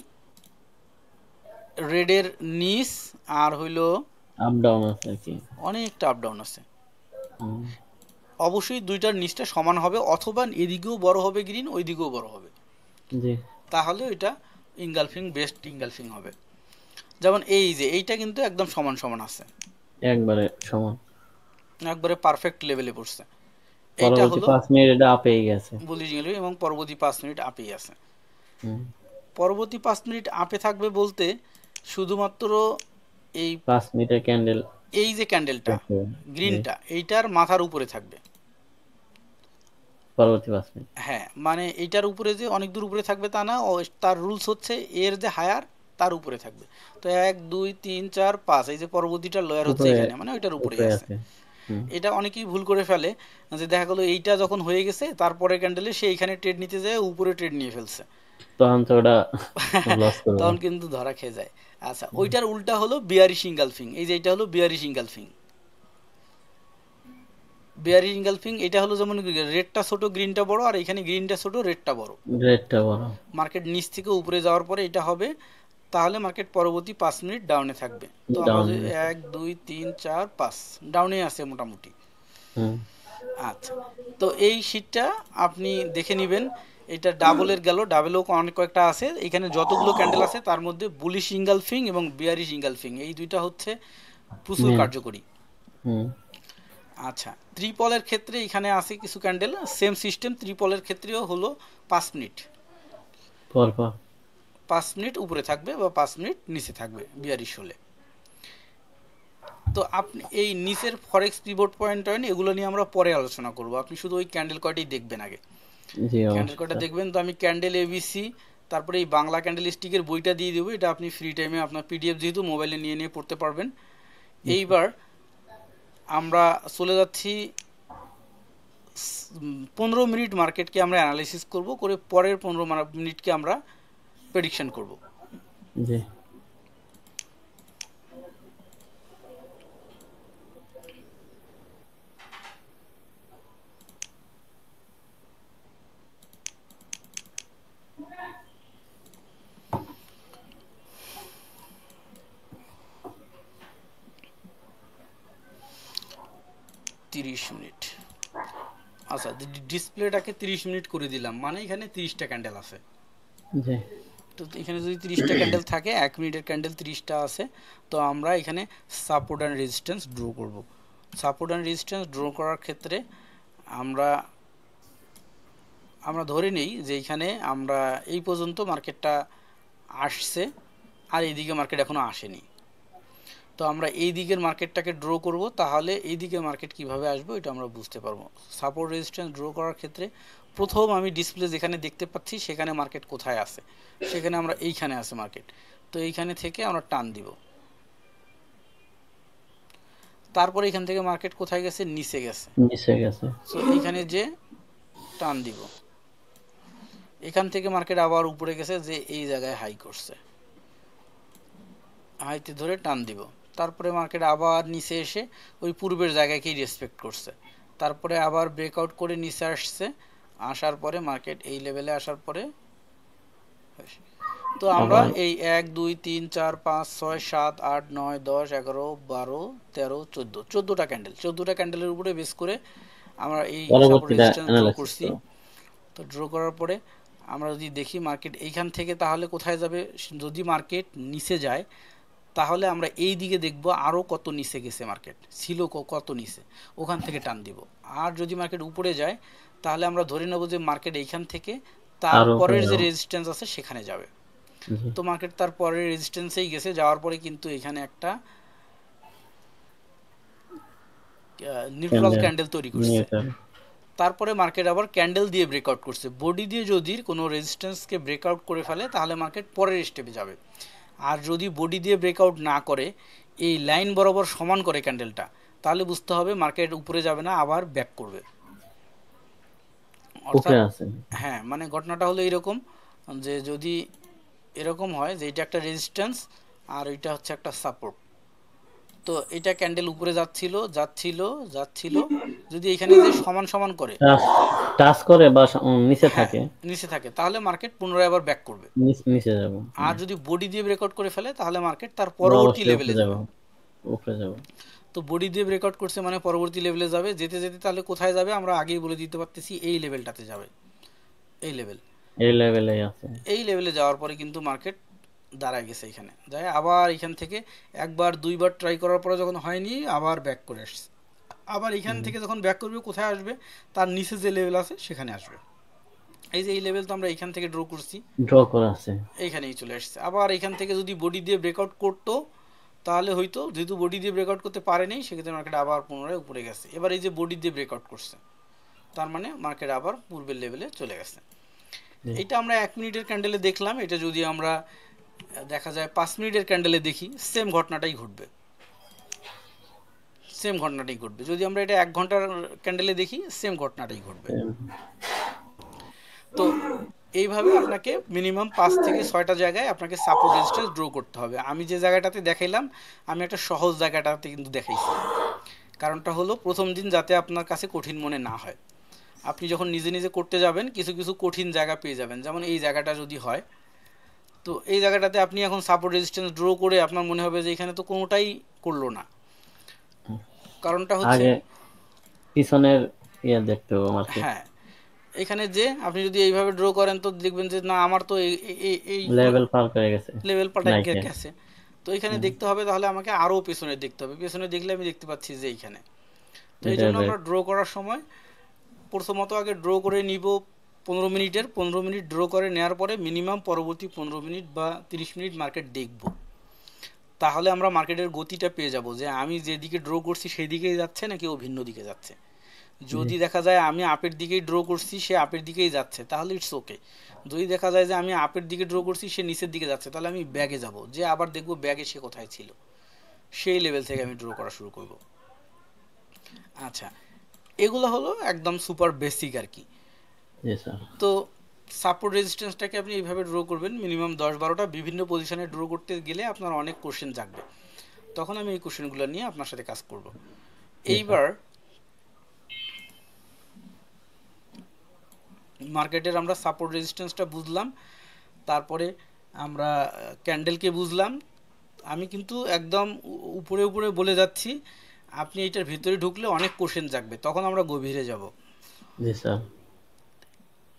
রেডের নিচ আর হইল আপ ডাউন আছে আর কি। অনেকটা আপ ডাউন আছে। হুম। অবশ্যই দুইটার নিচটা সমান হবে, অথবা এদিকেও বড় হবে গ্রিন, ওই দিকেও বড় হবে, জি। তাহলে ওইটা ইঙ্গালফিং বেস্ট ইঙ্গালফিং হবে। যেমন এই যে এইটা কিন্তু একদম সমান সমান আছে, একবারে সমান। একবারে পারফেক্ট লেভেলে পড়ছে। এইটা পরবর্তী হলো 5 মিনিট এটা আপেই গেছে। বুলিশ ইঙ্গালফিং, এবং পরবর্তী 5 মিনিট আপেই আছে। হুম। পরবর্তী 5 মিনিট আপে থাকবে বলতে শুধুমাত্র এই 5 মিনিটের ক্যান্ডেল। এই যে ক্যান্ডেলটা জি। গ্রিনটা, এইটার মাথার উপরে থাকবে। পরবর্তী 5 মিনিট। হ্যাঁ, মানে এইটার উপরে যে অনেক দূর উপরে থাকবে তা না, ও তার রুলস হচ্ছে এর যে হায়ার তার উপরে থাকবে। তো 1 2 3 4 5, এই যে পরবর্তীটা লয়ার হচ্ছে উপরে। এখানে, মানে ওইটার উপরেই উপরে আছে। আছে। হুম। এটা অনেকেই ভুল করে ফেলে, যে দেখা গেলো এইটা যখন হয়ে গেছে তারপরে ক্যান্ডেলে সে এইখানে ট্রেড নিতে যায় উপরে ট্রেড নিয়ে ফেলছে। তখন তো ওটা লস করবে। তখন কিন্তু ধরা খেয়ে যায়। আচ্ছা, ওইটার উল্টা হলো বিয়ারিশ ইঙ্গালফিং। এই যে এটা হলো বিয়ারিশ ইঙ্গালফিং। বিয়ারিশ ইঙ্গালফিং এটা হলো যেমন রেডটা ছোট গ্রিনটা বড়, আর এখানে গ্রিনটা ছোট রেডটা বড়। রেটটা বড়। মার্কেট নিচ থেকে উপরে যাওয়ার পরে এটা হবে, তাহলে মার্কেট পরবর্তী 5 মিনিট ডাউনে থাকবে। তো আমরা ডাউন। যে 1 2 3 4 5 ডাউনে আছে মোটামুটি। হুম। আচ্ছা, তো এই শীটটা আপনি দেখে নেবেন। এটা ডাবলের গেল, ডাবলেও অনেক কয়েকটা আছে। এখানে যতগুলো ক্যান্ডেল আছে তার মধ্যে বুলিশ ইঙ্গালফিং এবং বিয়ারিশ ইঙ্গালফিং এই দুইটা হচ্ছে প্রচুর মেন। কার্যকরী। হুম। আচ্ছা, ত্রিপলের ক্ষেত্রে এখানে আছে কিছু ক্যান্ডেল, সেম সিস্টেম। ত্রিপলের ক্ষেত্রেও হলো 5 মিনিট, পরপর। 5 মিনিট উপরে থাকবে বা 5 মিনিট নিচে থাকবে বিয়ারিশ হলে। তো আপনি এই নিচের ফরেক্স পিভট পয়েন্ট টয়েন্ট এগুলো নিয়ে আমরা পরে আলোচনা করব, আপনি শুধু ওই ক্যান্ডেল কয়টাই দেখবেন আগে। জি ক্যান্ডেল অবশ্যই কয়টা স্যার। দেখবেন, তো আমি ক্যান্ডেল এবিসি, তারপরে এই বাংলা ক্যান্ডেল স্টিকের বইটা দিয়ে দেবো, এটা আপনি ফ্রি টাইমে আপনার পিডিএফ যেহেতু মোবাইলে নিয়ে নিয়ে পড়তে পারবেন। এইবার আমরা চলে যাচ্ছি 15 মিনিট মার্কেটকে আমরা অ্যানালাইসিস করব, করে পরের 15 মিনিটকে আমরা প্রেডিকশন করব। জি। 30 মিনিট। আচ্ছা, ডিসপ্লেটাকে 30 মিনিট করে দিলাম, মানে এখানে 30টা ক্যান্ডেল আছে। জি তো এখানে যদি 30টা ক্যান্ডেল থাকে, 1 মিনিটের ক্যান্ডেল 30টা আছে, তো আমরা এখানে সাপোর্ট অ্যান্ড রেজিস্ট্যান্স ড্র করব। সাপোর্ট অ্যান্ড রেজিস্ট্যান্স ড্র করার ক্ষেত্রে আমরা আমরা ধরে নেই যে এখানে আমরা এই পর্যন্ত মার্কেটটা আসছে, আর এইদিকে মার্কেট এখনো আসেনি। তো আমরা এই দিকের মার্কেটটাকে ড্র করব, তাহলে এই দিকের মার্কেট কিভাবে আসবে এটা আমরা বুঝতে পারবো। সাপোর্ট রেজিস্ট্যান্স ড্র করার ক্ষেত্রে প্রথম আমি ডিসপ্লে যেখানে দেখতে পাচ্ছি সেখানে মার্কেট কোথায় আছে, সেখানে আমরা এইখানে আছে মার্কেট। তো এইখানে থেকে আমরা টান দিব, তারপরে এখান থেকে মার্কেট কোথায় গেছে, নিচে গেছে। নিচে গেছে। সো এইখানে যে টান দিব, এখান থেকে মার্কেট আবার উপরে গেছে, যে এই জায়গায় হাই করছে, হাইতে ধরে টান দিব। তারপরে মার্কেট আবার নিচে এসে ওই পূর্বের জায়গাকেই রেসপেক্ট করছে, তারপরে আবার ব্রেকআউট করে নিচে আসছে, আসার পরে মার্কেট এই লেভেলে আসার পরে, তো আমরা আবার এই 1 2 3 4 5 6 7 8 9 10 11 12 13 14 14টা ক্যান্ডেল, 14টা ক্যান্ডেলের উপরে বেস করে আমরা এই সাপোর্ট পরবর্তীটা রেজিস্ট্যান্স ড্র অ্যানালাইসিস করছি। করো। তো ড্র করার পরে আমরা যদি দেখি মার্কেট এইখান থেকে তাহলে কোথায় যাবে, যদি মার্কেট নিচে যায় তাহলে আমরা এই দিকে দেখব আরও কত নিচে গেছে, মার্কেট ছিল কত নিচে, ওখান থেকে টান দিব। আর যদি মার্কেট উপরে যায় তাহলে আমরা ধরে নেব যে মার্কেট এইখান থেকে আরো উপরে তারপরের যে যাও। রেজিস্ট্যান্স আছে সেখানে যাবে। জি তো মার্কেট তার পরের রেজিস্ট্যান্সেই গেছে, যাওয়ার পরে কিন্তু এখানে একটা নিউট্রাল ক্যান্ডেল ক্যান্ডেল তৈরি করছে। নিউট্রাল। তারপরে মার্কেট আবার ক্যান্ডেল দিয়ে ব্রেকআউট করছে। বডি দিয়ে যদি কোনো রেজিস্ট্যান্সকে ব্রেকআউট করে ফেলে তাহলে মার্কেট পরের স্টেপে যাবে। আর যদি বডি দিয়ে ব্রেকআউট না করে, এই লাইন বরাবর সমান করে ক্যান্ডেলটা, তাহলে বুঝতে হবে মার্কেট উপরে যাবে না, আবার ব্যাক করবে। উপরে অর্থাৎ আছে। হ্যাঁ, মানে ঘটনাটা হলো এরকম, যে যদি এরকম হয় যে এটা একটা রেজিস্ট্যান্স আর এটা হচ্ছে একটা সাপোর্ট, তো এটা ক্যান্ডেল উপরে যাচ্ছিল যাচ্ছিল যাচ্ছিল, যদি এখানে যে সমান সমান করে, টাচ টাচ করে বা নিচে হ্যাঁ থাকে, নিচে থাকে, তাহলে মার্কেট পুনরায় আবার ব্যাক করবে। নিচে যাব। আর যদি বডি দিয়ে ব্রেকআউট করে ফেলে তাহলে মার্কেট তার বা পরবর্তী অবশ্যই উপরে লেভেলে যাব, যাবে। উপরে যাব। তো বডি দিয়ে ব্রেকআউট করছে মানে পরবর্তী লেভেলে যাবে, যেতে যেতে তাহলে কোথায় যাবে আমরা আগেই বলে দিতে পারতেছি, এই লেভেলটাতে যাবে। এই লেভেল, এই লেভেলে আছে। এই লেভেলে যাওয়ার পরে কিন্তু মার্কেট দাঁড়ায় গেছে, এখানে যায় আবার এখান থেকে একবার দুইবার ট্রাই করার পরে যখন হয়নি আবার ব্যাক করে আসছে। আবার এখান থেকে যখন ব্যাক করবে কোথায় আসবে, তার নিচে যে লেভেল আছে সেখানে আসবে। এই যে এই লেভেল তো আমরা এখান থেকে ড্র করছি, ড্র করা আছে। এইখানেই চলে আসছে। আবার এখান থেকে যদি বডি দিয়ে ব্রেকআউট করতো তাহলে হয়তো, যেহেতু বডি দিয়ে ব্রেকআউট করতে পারেনি সেক্ষেত্রে মার্কেট আবার পুনরায় উপরে গেছে। এবার এই যে বডি দিয়ে ব্রেকআউট করছে, তার মানে মার্কেট আবার পূর্বের লেভেলে চলে গেছে। জি এটা আমরা 1 মিনিটের ক্যান্ডেলে দেখলাম। এটা যদি আমরা দেখা যায় 5 মিনিটের ক্যান্ডেলে দেখি, সেম ঘটনাটাই ঘটবে, সেম ঘটনাটাই ঘটবে। যদি আমরা এটা 1 ঘন্টার ক্যান্ডেলে দেখি, সেম ঘটনাটাই ঘটবে। তো এইভাবে আপনাকে মিনিমাম 5 থেকে 6টা জায়গায় আপনাকে সাপোর্ট রেজিস্ট্যান্স ড্র করতে হবে। আমি যে জায়গাটাতে দেখাইলাম, আমি একটা সহজ জায়গাটাতে কিন্তু দেখাইছি। কারণটা হলো প্রথম দিন যাতে আপনার কাছে কঠিন মনে না হয়। আপনি যখন নিজে নিজে করতে যাবেন কিছু কিছু কঠিন জায়গা পেয়ে যাবেন, যেমন এই জায়গাটা যদি হয়, তো এই জায়গাটাতে আপনি এখন সাপোর্ট রেজিস্ট্যান্স ড্র করে আপনার মনে হবে যে এখানে তো কোনোটাই করলো না। কারণটা হচ্ছে, আগে পিছনের ইয়ে দেখতে হবে মার্কেট। হ্যাঁ, এখানে যে আপনি যদি এইভাবে ড্র করেন তো দেখবেন যে না, আমার তো এই লেভেল পার করে গেছে লেভেল পাল্টাই নাইকে। গেছে। তো এখানে দেখতে হবে, তাহলে আমাকে আরও পেছনে দেখতে হবে। পেছনে দেখলে আমি দেখতে পাচ্ছি যে এইখানে। তো এই এটা জন্য আমরা ড্র করার সময় প্রথমত আগে ড্র করে নিব 15 মিনিটের, 15 মিনিট ড্র করে নেওয়ার পরে মিনিমাম পরবর্তী 15 মিনিট বা 30 মিনিট মার্কেট দেখব। তাহলে আমরা মার্কেটের গতিটা পেয়ে যাব যে আমি যেদিকে ড্র করছি সেই দিকেই যাচ্ছে নাকি ও ভিন্ন দিকে যাচ্ছে। জি যদি দেখা যায় আমি আপের দিকেই ড্র করছি, সে আপের দিকেই যাচ্ছে, তাহলে ইটস ওকে। যদি দেখা যায় যে আমি আপের দিকে ড্র করছি, সে নিচের দিকে যাচ্ছে, তাহলে আমি ব্যাগে যাব, যে আবার দেখব ব্যাগে সে কোথায় ছিল, সেই লেভেল থেকে আমি ড্র করা শুরু করব। আচ্ছা, এগুলো হলো একদম সুপার বেসিক আর কি। জি স্যার। তো সাপোর্ট রেজিস্ট্যান্সটাকে আপনি এইভাবে ড্র করবেন, মিনিমাম 10-12টা বিভিন্ন পজিশনে ড্র করতে গেলে আপনার অনেক কোশ্চেন জাগবে, তখন আমি এই কোশ্চেনগুলো নিয়ে আপনার সাথে কাজ করব। জি স্যার। এইবার মার্কেটের আমরা সাপোর্ট রেজিস্ট্যান্সটা বুঝলাম, তারপরে আমরা ক্যান্ডেলকে বুঝলাম। আমি কিন্তু একদম উপরে উপরে বলে যাচ্ছি, আপনি এটার ভিতরে ঢুকলে অনেক কোশ্চেন জাগবে, তখন আমরা গভীরে যাব। জি স্যার।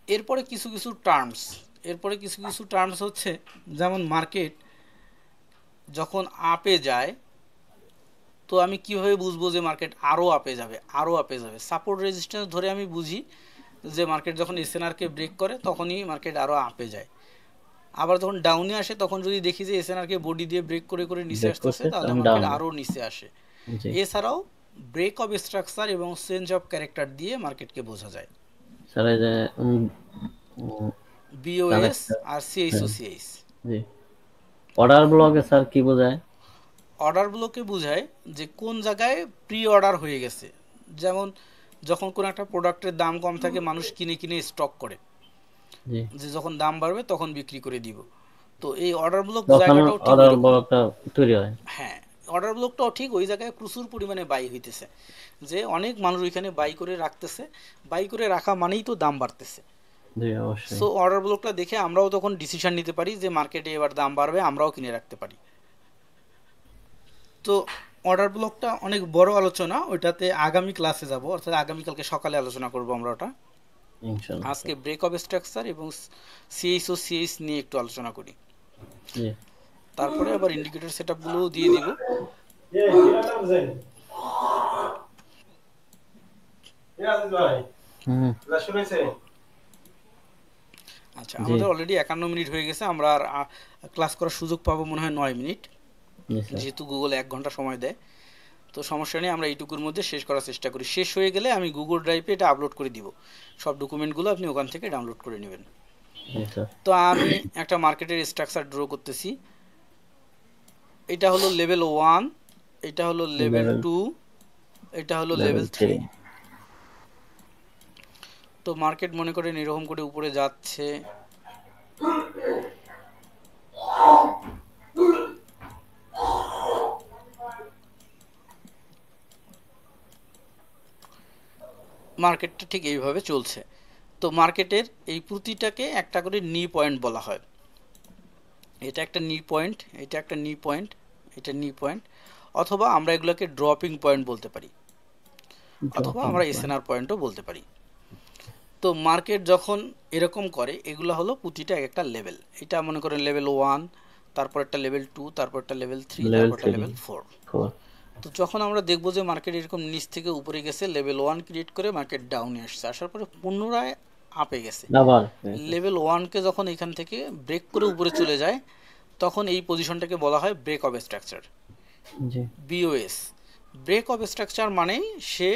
এরপরে কিছু কিছু টার্মস, হচ্ছে যেমন মার্কেট যখন আপে যায়, তো আমি কিভাবে বুঝবো যে মার্কেট আরো আপে যাবে, সাপোর্ট রেজিস্ট্যান্স ধরে আমি বুঝি যে মার্কেট যখন এসএনআর কে ব্রেক করে তখনই মার্কেট আরো আপে যায়। আবার যখন ডাউনে আসে তখন যদি দেখি যে এসএনআর কে বডি দিয়ে ব্রেক করে করে নিচে ব্রেক আসতেছে, করছে তাহলে তখন মার্কেট ডাউন। আরো নিচে আসে। জি এছাড়াও ব্রেক অফ স্ট্রাকচার এবং চেঞ্জ অফ ক্যারেক্টার দিয়ে মার্কেটকে বোঝা যায়, স্যার। এই যে বিওএস কারেক্ট। আর সিএইচওসিএইচ। জি। অর্ডার ব্লকে স্যার কি বোঝায়? অর্ডারগুলোকে বোঝায় যে কোন জায়গায় প্রি অর্ডার হয়ে গেছে। যেমন যখন কোনো একটা প্রোডাক্টের দাম কম থাকে মানুষ কিনে কিনে স্টক করে, জি। যে যখন দাম বাড়বে তখন বিক্রি করে দিব। তো এই অর্ডার ব্লক তখন জায়গাটাও ঠিক অর্ডার ওইরকম। ব্লকটা তৈরি হয়। হ্যাঁ, অর্ডার ব্লকটাও ঠিক ওই জায়গায় প্রচুর পরিমাণে বাই হইতেছে, যে অনেক মানুষ ওইখানে বাই করে রাখতেছে, বাই করে রাখা মানেই তো দাম বাড়তেছে। জি অবশ্যই। সো অর্ডার ব্লকটা দেখে আমরাও তখন ডিসিশন নিতে পারি যে মার্কেটে এবার দাম বাড়বে, আমরাও কিনে রাখতে পারি। তো অর্ডার ব্লকটা অনেক বড় আলোচনা, ওইটাতে আগামী ক্লাসে যাব, অর্থাৎ আগামীকালকে সকালে আলোচনা করব আমরা ওটা। ইনশাআল্লাহ আজকে স্যার। ব্রেক অফ স্ট্রাকচার এবং সিএইচ ও সিএইচ নিয়ে একটু আলোচনা করি, জি। তারপরে আবার ইন্ডিকেটর সেটআপগুলোও দিয়ে দিব। হুম। আচ্ছা, জি। আমাদের অলরেডি 51 মিনিট হয়ে গেছে, আমরা আর ক্লাস করার সুযোগ পাবো মনে হয় 9 মিনিট, জি স্যার। যেহেতু গুগল 1 ঘন্টা সময় দেয়। তো সমস্যা নেই, আমরা এইটুকুর মধ্যে শেষ করার চেষ্টা করি। শেষ হয়ে গেলে আমি গুগল ড্রাইভে এটা আপলোড করে দিব, সব ডকুমেন্টগুলো আপনি ওখান থেকে ডাউনলোড করে নেবেন। জি স্যার। তো আমি একটা মার্কেটের স্ট্রাকচার ড্র করতেছি। এটা হলো লেভেল 1, এটা হলো লেভেল লেভেল 2, এটা হলো লেভেল লেভেল 3। 3। তো মার্কেট মনে করেন এরকম করে উপরে যাচ্ছে, মার্কেটটা ঠিক এইভাবে চলছে। তো মার্কেটের এই প্রতিটাকে একটা করে নি পয়েন্ট বলা হয়। এটা একটা নি পয়েন্ট, এটা একটা নি পয়েন্ট, এটা নি পয়েন্ট, অথবা আমরা এগুলোকে ড্রপিং পয়েন্ট বলতে পারি, অথবা ড্রপিং আমরা পয়েন্ট। এসএনআর পয়েন্টও বলতে পারি। তো মার্কেট যখন এরকম করে, এগুলো হলো প্রতিটা এক একটা লেভেল। এটা মনে করেন লেভেল 1, তারপর একটা লেভেল 2, তারপর একটা লেভেল 3, লেভেল তারপর একটা 3, লেভেল 4। 4। তো যখন আমরা দেখবো যে মার্কেট এরকম নিচ থেকে উপরে গেছে, লেভেল 1 ক্রিয়েট করে মার্কেট ডাউনে আসছে, আসার পরে পুনরায় আপে গেছে, আবার। লেভেল 1কে যখন এখান থেকে ব্রেক করে উপরে চলে যায়, তখন এই পজিশনটাকে বলা হয় ব্রেক অফ স্ট্রাকচার, জি। বিওএস। ব্রেক অফ স্ট্রাকচার মানেই সে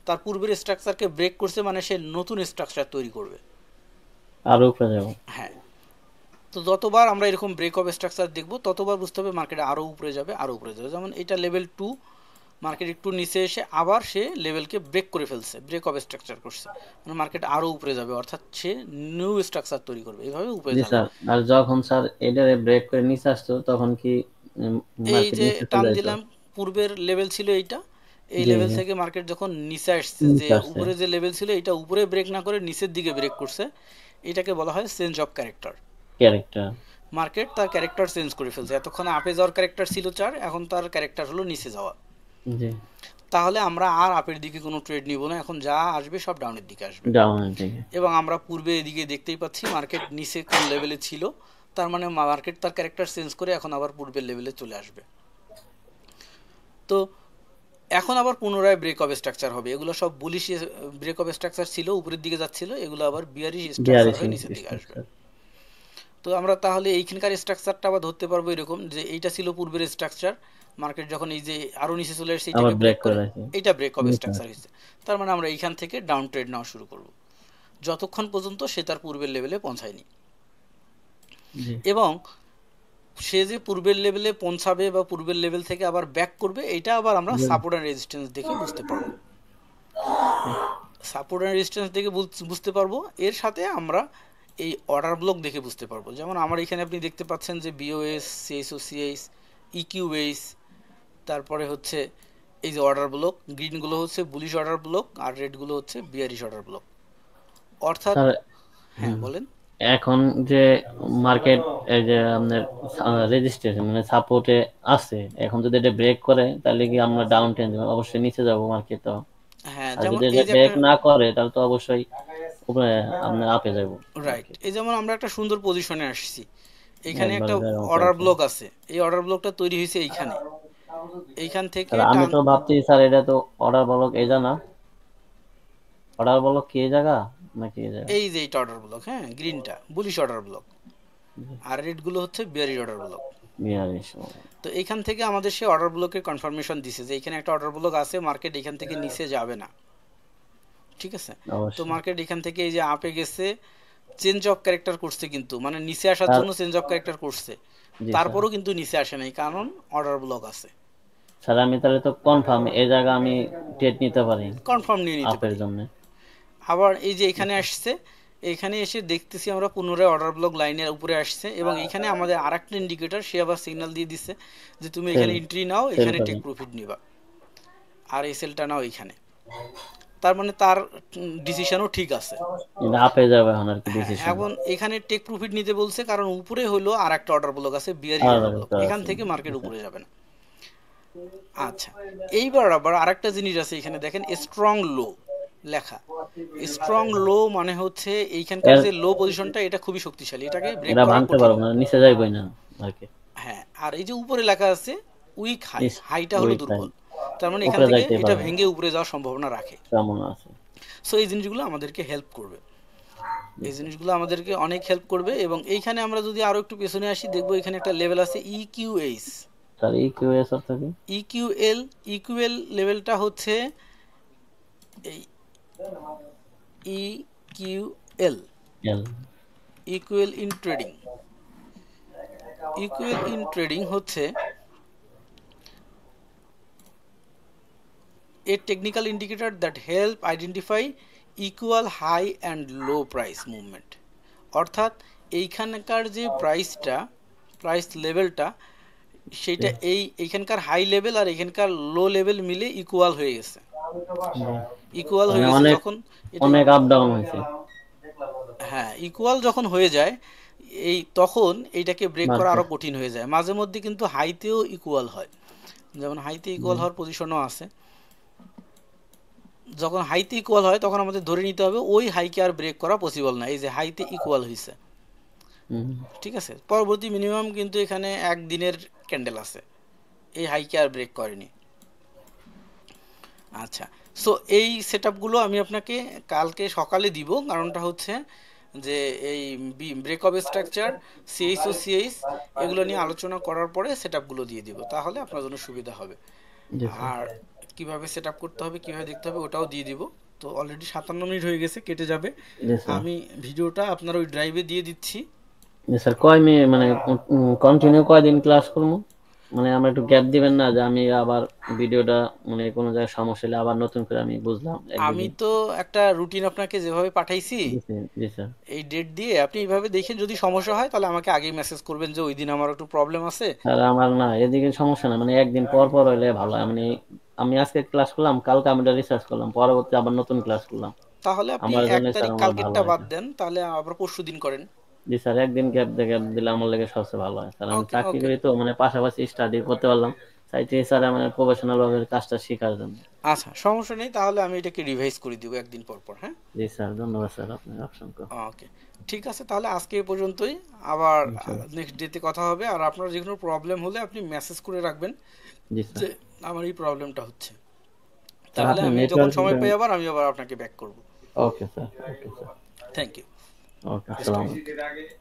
তার পূর্বের স্ট্রাকচারকে ব্রেক করছে, মানে সে নতুন স্ট্রাকচার তৈরি করবে। আরো উপরে যাব। হ্যাঁ। তো যতবার আমরা এরকম ব্রেক অফ স্ট্রাকচার দেখব, ততবার বুঝতে হবে মার্কেটে আরও উপরে যাবে, আরও উপরে যাবে। যেমন এটা লেভেল 2, মার্কেট একটু নিচে এসে আবার সে লেভেলকে ব্রেক করে ফেলছে, ব্রেক অফ স্ট্রাকচার করছে, মানে মার্কেট আরও উপরে যাবে, অর্থাৎ সে নিউ স্ট্রাকচার তৈরি করবে, এইভাবে উপরে জি যাবে। স্যার। আর যখন স্যার এটারে ব্রেক করে নিচে আসতো তখন কি এই মার্কেট যে নিচে টান চলে যেত? দিলাম, পূর্বের লেভেল ছিল এইটা, এই জি লেভেল জি। থেকে মার্কেট যখন নিচে আসছে, যে নিচে আসছে। উপরে যে লেভেল ছিল এটা উপরে ব্রেক না করে নিচের দিকে ব্রেক করছে, এটাকে বলা হয় change of character. Character. Market তার ক্যারেক্টার চেঞ্জ করে ফেলছে, এতক্ষণ আপে যাওয়ার ক্যারেক্টার ছিল 4, এখন তার ক্যারেক্টার হলো নিচে যাওয়া। জি। তাহলে আমরা আর আপের দিকে কোনো ট্রেড নিব না, এখন যা আসবে সব ডাউনের দিকে আসবে। ডাউনের দিকে। এবং আমরা পূর্বে এদিকে দেখতেই পাচ্ছি মার্কেট নিচে কোন লেভেলে ছিল, তার মানে মার্কেট তার ক্যারেক্টার চেঞ্জ করে এখন আবার পূর্বের লেভেলে চলে আসবে। তো এখন আবার পুনরায় ব্রেক অফ স্ট্রাকচার হবে, এগুলো সব বুলিশ ব্রেক অফ স্ট্রাকচার ছিল, উপরের দিকে যাচ্ছিল, এগুলো আবার বিয়ারিশ স্ট্রাকচার বিয়ারিশ হয়ে নিচের দিকে আসবে। স্ট্রাকচার। তো আমরা তাহলে এইখানকার স্ট্রাকচারটা আবার ধরতে পারবো এরকম, যে এইটা ছিল পূর্বের স্ট্রাকচার, মার্কেট যখন এই যে আরো নিচে চলে আসছে আবার এটাকে ব্রেক ব্রেক করে করে, রাখি। এটা ব্রেক অফ নিচে স্ট্রাকচার আসে। হয়েছে। তার মানে আমরা এইখান থেকে ডাউন ট্রেড নেওয়া শুরু করব, যতক্ষণ পর্যন্ত সে তার পূর্বের লেভেলে পৌঁছায়নি। জি। এবং সে যে পূর্বের লেভেলে পৌঁছাবে বা পূর্বের লেভেল থেকে আবার ব্যাক করবে, এটা আবার আমরা জি। সাপোর্ট অ্যান্ড রেজিস্ট্যান্স দেখে বুঝতে পারবো। সাপোর্ট অ্যান্ড রেজিস্ট্যান্স দেখে বুঝতে পারবো, এর সাথে আমরা এই অর্ডার ব্লক দেখে বুঝতে পারবো। যেমন আমার এখানে আপনি দেখতে পাচ্ছেন যে বিওএস, সিএসওসিএস, ইকিউএস, তারপরে হচ্ছে এই যে অর্ডার ব্লক, গ্রিনগুলো হচ্ছে বুলিশ অর্ডার ব্লক আর রেডগুলো হচ্ছে বিয়ারিশ অর্ডার ব্লক। অর্থাৎ, স্যার। হ্যাঁ হুম। বলেন। এখন যে মার্কেট, এই যে আপনার রেজিস্ট্রেশন মানে সাপোর্টে আছে, এখন যদি এটা ব্রেক করে তাহলে কি আমরা ডাউন টেন অবশ্যই নিচে যাব মার্কেট। হ্যাঁ, আর যেমন যদি এই এটা যে একটা ব্রেক না করে তাহলে তো অবশ্যই উপরে আপনার আপে যাব রাইট, মার্কেট, এই যেমন আমরা একটা সুন্দর পজিশনে আসছি, এখানে একটা একবারে জায়গা মতো অর্ডার আছে। ব্লক আছে, এই অর্ডার ব্লকটা তৈরি হয়েছে এইখানে, এইখান থেকে স্যার আমি টান। তো ভাবছি স্যার এটা তো অর্ডার ব্লক এই জানা, অর্ডার ব্লক কি এই জায়গা নাকি এই জায়গা? এই যে এইটা অর্ডার ব্লক, হ্যাঁ গ্রিনটা বুলিশ অর্ডার ব্লক, আর রেড গুলো হচ্ছে বিয়ারিশ অর্ডার ব্লক। 42। তো এইখান থেকে আমাদের সে অর্ডার ব্লকের কনফার্মেশন দিছে যে এখানে একটা অর্ডার ব্লক আছে, মার্কেট এখান থেকে নিচে যাবে না। ঠিক আছে, তো অবশ্যই। মার্কেট এখান থেকে এই যে আপে গেছে, চেঞ্জ অফ ক্যারেক্টার করছে, কিন্তু মানে নিচে আসার স্যার, জন্য চেঞ্জ অফ ক্যারেক্টার করছে, জি স্যার। তারপরও কিন্তু নিচে আসে নাই, কারণ অর্ডার ব্লক আছে। স্যার আমি তাহলে তো কনফার্ম এই জায়গা আমি ট্রেড নিতে পারি কনফার্ম নিয়ে নিতে আপের পারি। জন্য। আবার এই যে এখানে আসছে, এখানে এসে দেখতেছি আমরা পুনরায় অর্ডার ব্লক লাইনের উপরে আসছে, এবং এখানে আমাদের আর একটা ইন্ডিকেটর সে আবার সিগন্যাল দিয়ে দিচ্ছে যে তুমি সেল, এখানে এন্ট্রি নাও, সেল এখানে টেক করেন। প্রফিট নিবা, আর এই সেলটা নাও এখানে। তার মানে তার ডিসিশনও ঠিক আছে। এটা আপে যাবে এখন আর কি হ্যাঁ, ডিসিশন। এখন এখানে টেক প্রফিট নিতে বলছে, কারণ উপরে হলো আর একটা অর্ডার ব্লক আছে, বিয়ারিশ আর অর্ডার ব্লক, একটা এখান আছে। থেকে জি মার্কেট স্যার। উপরে যাবে না। আচ্ছা, এইবার আবার আরেকটা জিনিস আছে, এখানে দেখেন স্ট্রং লো লেখা। স্ট্রং লো মানে হচ্ছে এইখানকার এর যে লো পজিশনটা এটা খুবই শক্তিশালী, এটাকে ব্রেক এটা করা ভাঙতে কঠিন। পারবো না, নিচে যাইবই না মার্কেট। হ্যাঁ, আর এই যে উপরে লেখা আছে উইক হাই, ইস, হাইটা হলো ওই খাই দুর্বল, তার মানে এখান উপরে থেকে যাইতে এটা পারবো না, ভেঙে উপরে যাওয়ার সম্ভাবনা রাখে। তেমন আছে। সো এই জিনিসগুলো আমাদেরকে হেল্প করবে, এই জিনিসগুলো আমাদেরকে অনেক হেল্প করবে। এবং এইখানে আমরা যদি আরো একটু পেছনে আসি, দেখবো এখানে একটা লেভেল আছে ইকিউএইচ। স্যার এই কিউএস অর্থ কি? ইকিউএল, ইকিউএল লেভেলটা হচ্ছে এই EQL, L. Equal in trading. Equal in trading হচ্ছে a technical indicator that help identify equal high and low price movement। অর্থাৎ এইখানকার যে প্রাইসটা, প্রাইস লেভেলটা, সেটা এইখানকার হাই লেভেল আর এখানকার লো লেভেল মিলে ইকুয়াল হয়ে গেছে। ইকুয়াল মানে হয়ে গেছে অনেক, যখন এটা, অনেক আপ ডাউন হয়েছে হ্যাঁ ইকুয়াল যখন হয়ে যায়, এই তখন এইটাকে ব্রেক করা আরো মার্কেট। কঠিন হয়ে যায়। মাঝে মধ্যে কিন্তু হাইতেও ইকুয়াল হয়, যেমন হাইতে ইকুয়াল হওয়ার পজিশনও আছে। যখন হাইতে ইকুয়াল হয় তখন আমাদের ধরে নিতে হবে ওই হাইকে আর ব্রেক করা পসিবল না, এই যে হাইতে ইকুয়াল হয়েছে। ঠিক আছে, পরবর্তী মিনিমাম কিন্তু এখানে একদিনের ক্যান্ডেল আছে, এই হাইকে আর ব্রেক করেনি। আচ্ছা, সো এই সেটআপগুলো আমি আপনাকে কালকে সকালে দিব, কারণটা হচ্ছে যে এই break of structure, CH O CH এগুলো নিয়ে আলোচনা করার পরে সেটআপগুলো দিয়ে দিব, তাহলে আপনার জন্য সুবিধা হবে। জি স্যার। আর কিভাবে সেটআপ করতে হবে, কিভাবে দেখতে হবে, ওটাও দিয়ে দিব। তো অলরেডি 57 মিনিট হয়ে গেছে, কেটে যাবে। জি স্যার। আমি ভিডিওটা আপনার ওই ড্রাইভে দিয়ে দিচ্ছি। জি স্যার, কয় মিনিট মানে কন্টিনিউ কয়দিন ক্লাস করবো? মানে আমরা একটু গ্যাপ দিবেন না, যে আমি আবার ভিডিওটা মানে কোনো জায়গায় সমস্যা হলে আবার নতুন করে আমি বুঝলাম এক আমি দুদিন। তো একটা রুটিন আপনাকে যেভাবে পাঠাইছি, জি স্যার, জি স্যার। এই ডেট দিয়ে আপনি এইভাবে দেখেন, যদি সমস্যা হয় তাহলে আমাকে আগেই মেসেজ করবেন যে ওই দিন আমার একটু প্রবলেম আছে। স্যার আমার না এদিকে সমস্যা না, মানে একদিন পর পর হইলে ভালো হয়। মানে আমি আজকে ক্লাস করলাম, কালকে আমি রিসার্চ করলাম, পরবর্তী আবার নতুন ক্লাস করলাম, তাহলে আপনি আমার এক জন্য স্যার তারিখ আমার ভালো কালকেরটা হয় বাদ স্যার। দেন, তাহলে আবার পরশু দিন করেন। জি স্যার, একদিন গ্যাপ দিলে আমার লেগে সবচেয়ে ভালো হয় স্যার। আমি ওকে চাকরি ওকে, করি তো, মানে পাশাপাশি স্টাডি করতে পারলাম, চাইতে স্যার আমার প্রফেশনাল ভাবে কাজটা শেখার জন্য। আচ্ছা সমস্যা নেই, তাহলে আমি এটাকে রিভাইজ করে দিব একদিন পর পর, হ্যাঁ। জি স্যার, ধন্যবাদ স্যার আপনার অসংখ্য। ওকে, ঠিক আছে, তাহলে আজকে এই পর্যন্তই। আবার ইনশাআল্লাহ। নেক্সট ডেতে কথা হবে। আর আপনার যে কোনো প্রবলেম হলে আপনি মেসেজ করে রাখবেন জি স্যার। যে আমার এই প্রবলেমটা হচ্ছে, স্যার তাহলে আপনি আমি যখন নেটওয়ার্ক, সময় পাই আমি আবার আপনাকে ব্যাক করব। Okay sir, okay sir. Thank you. Okay, আসসালামু আলাইকুম।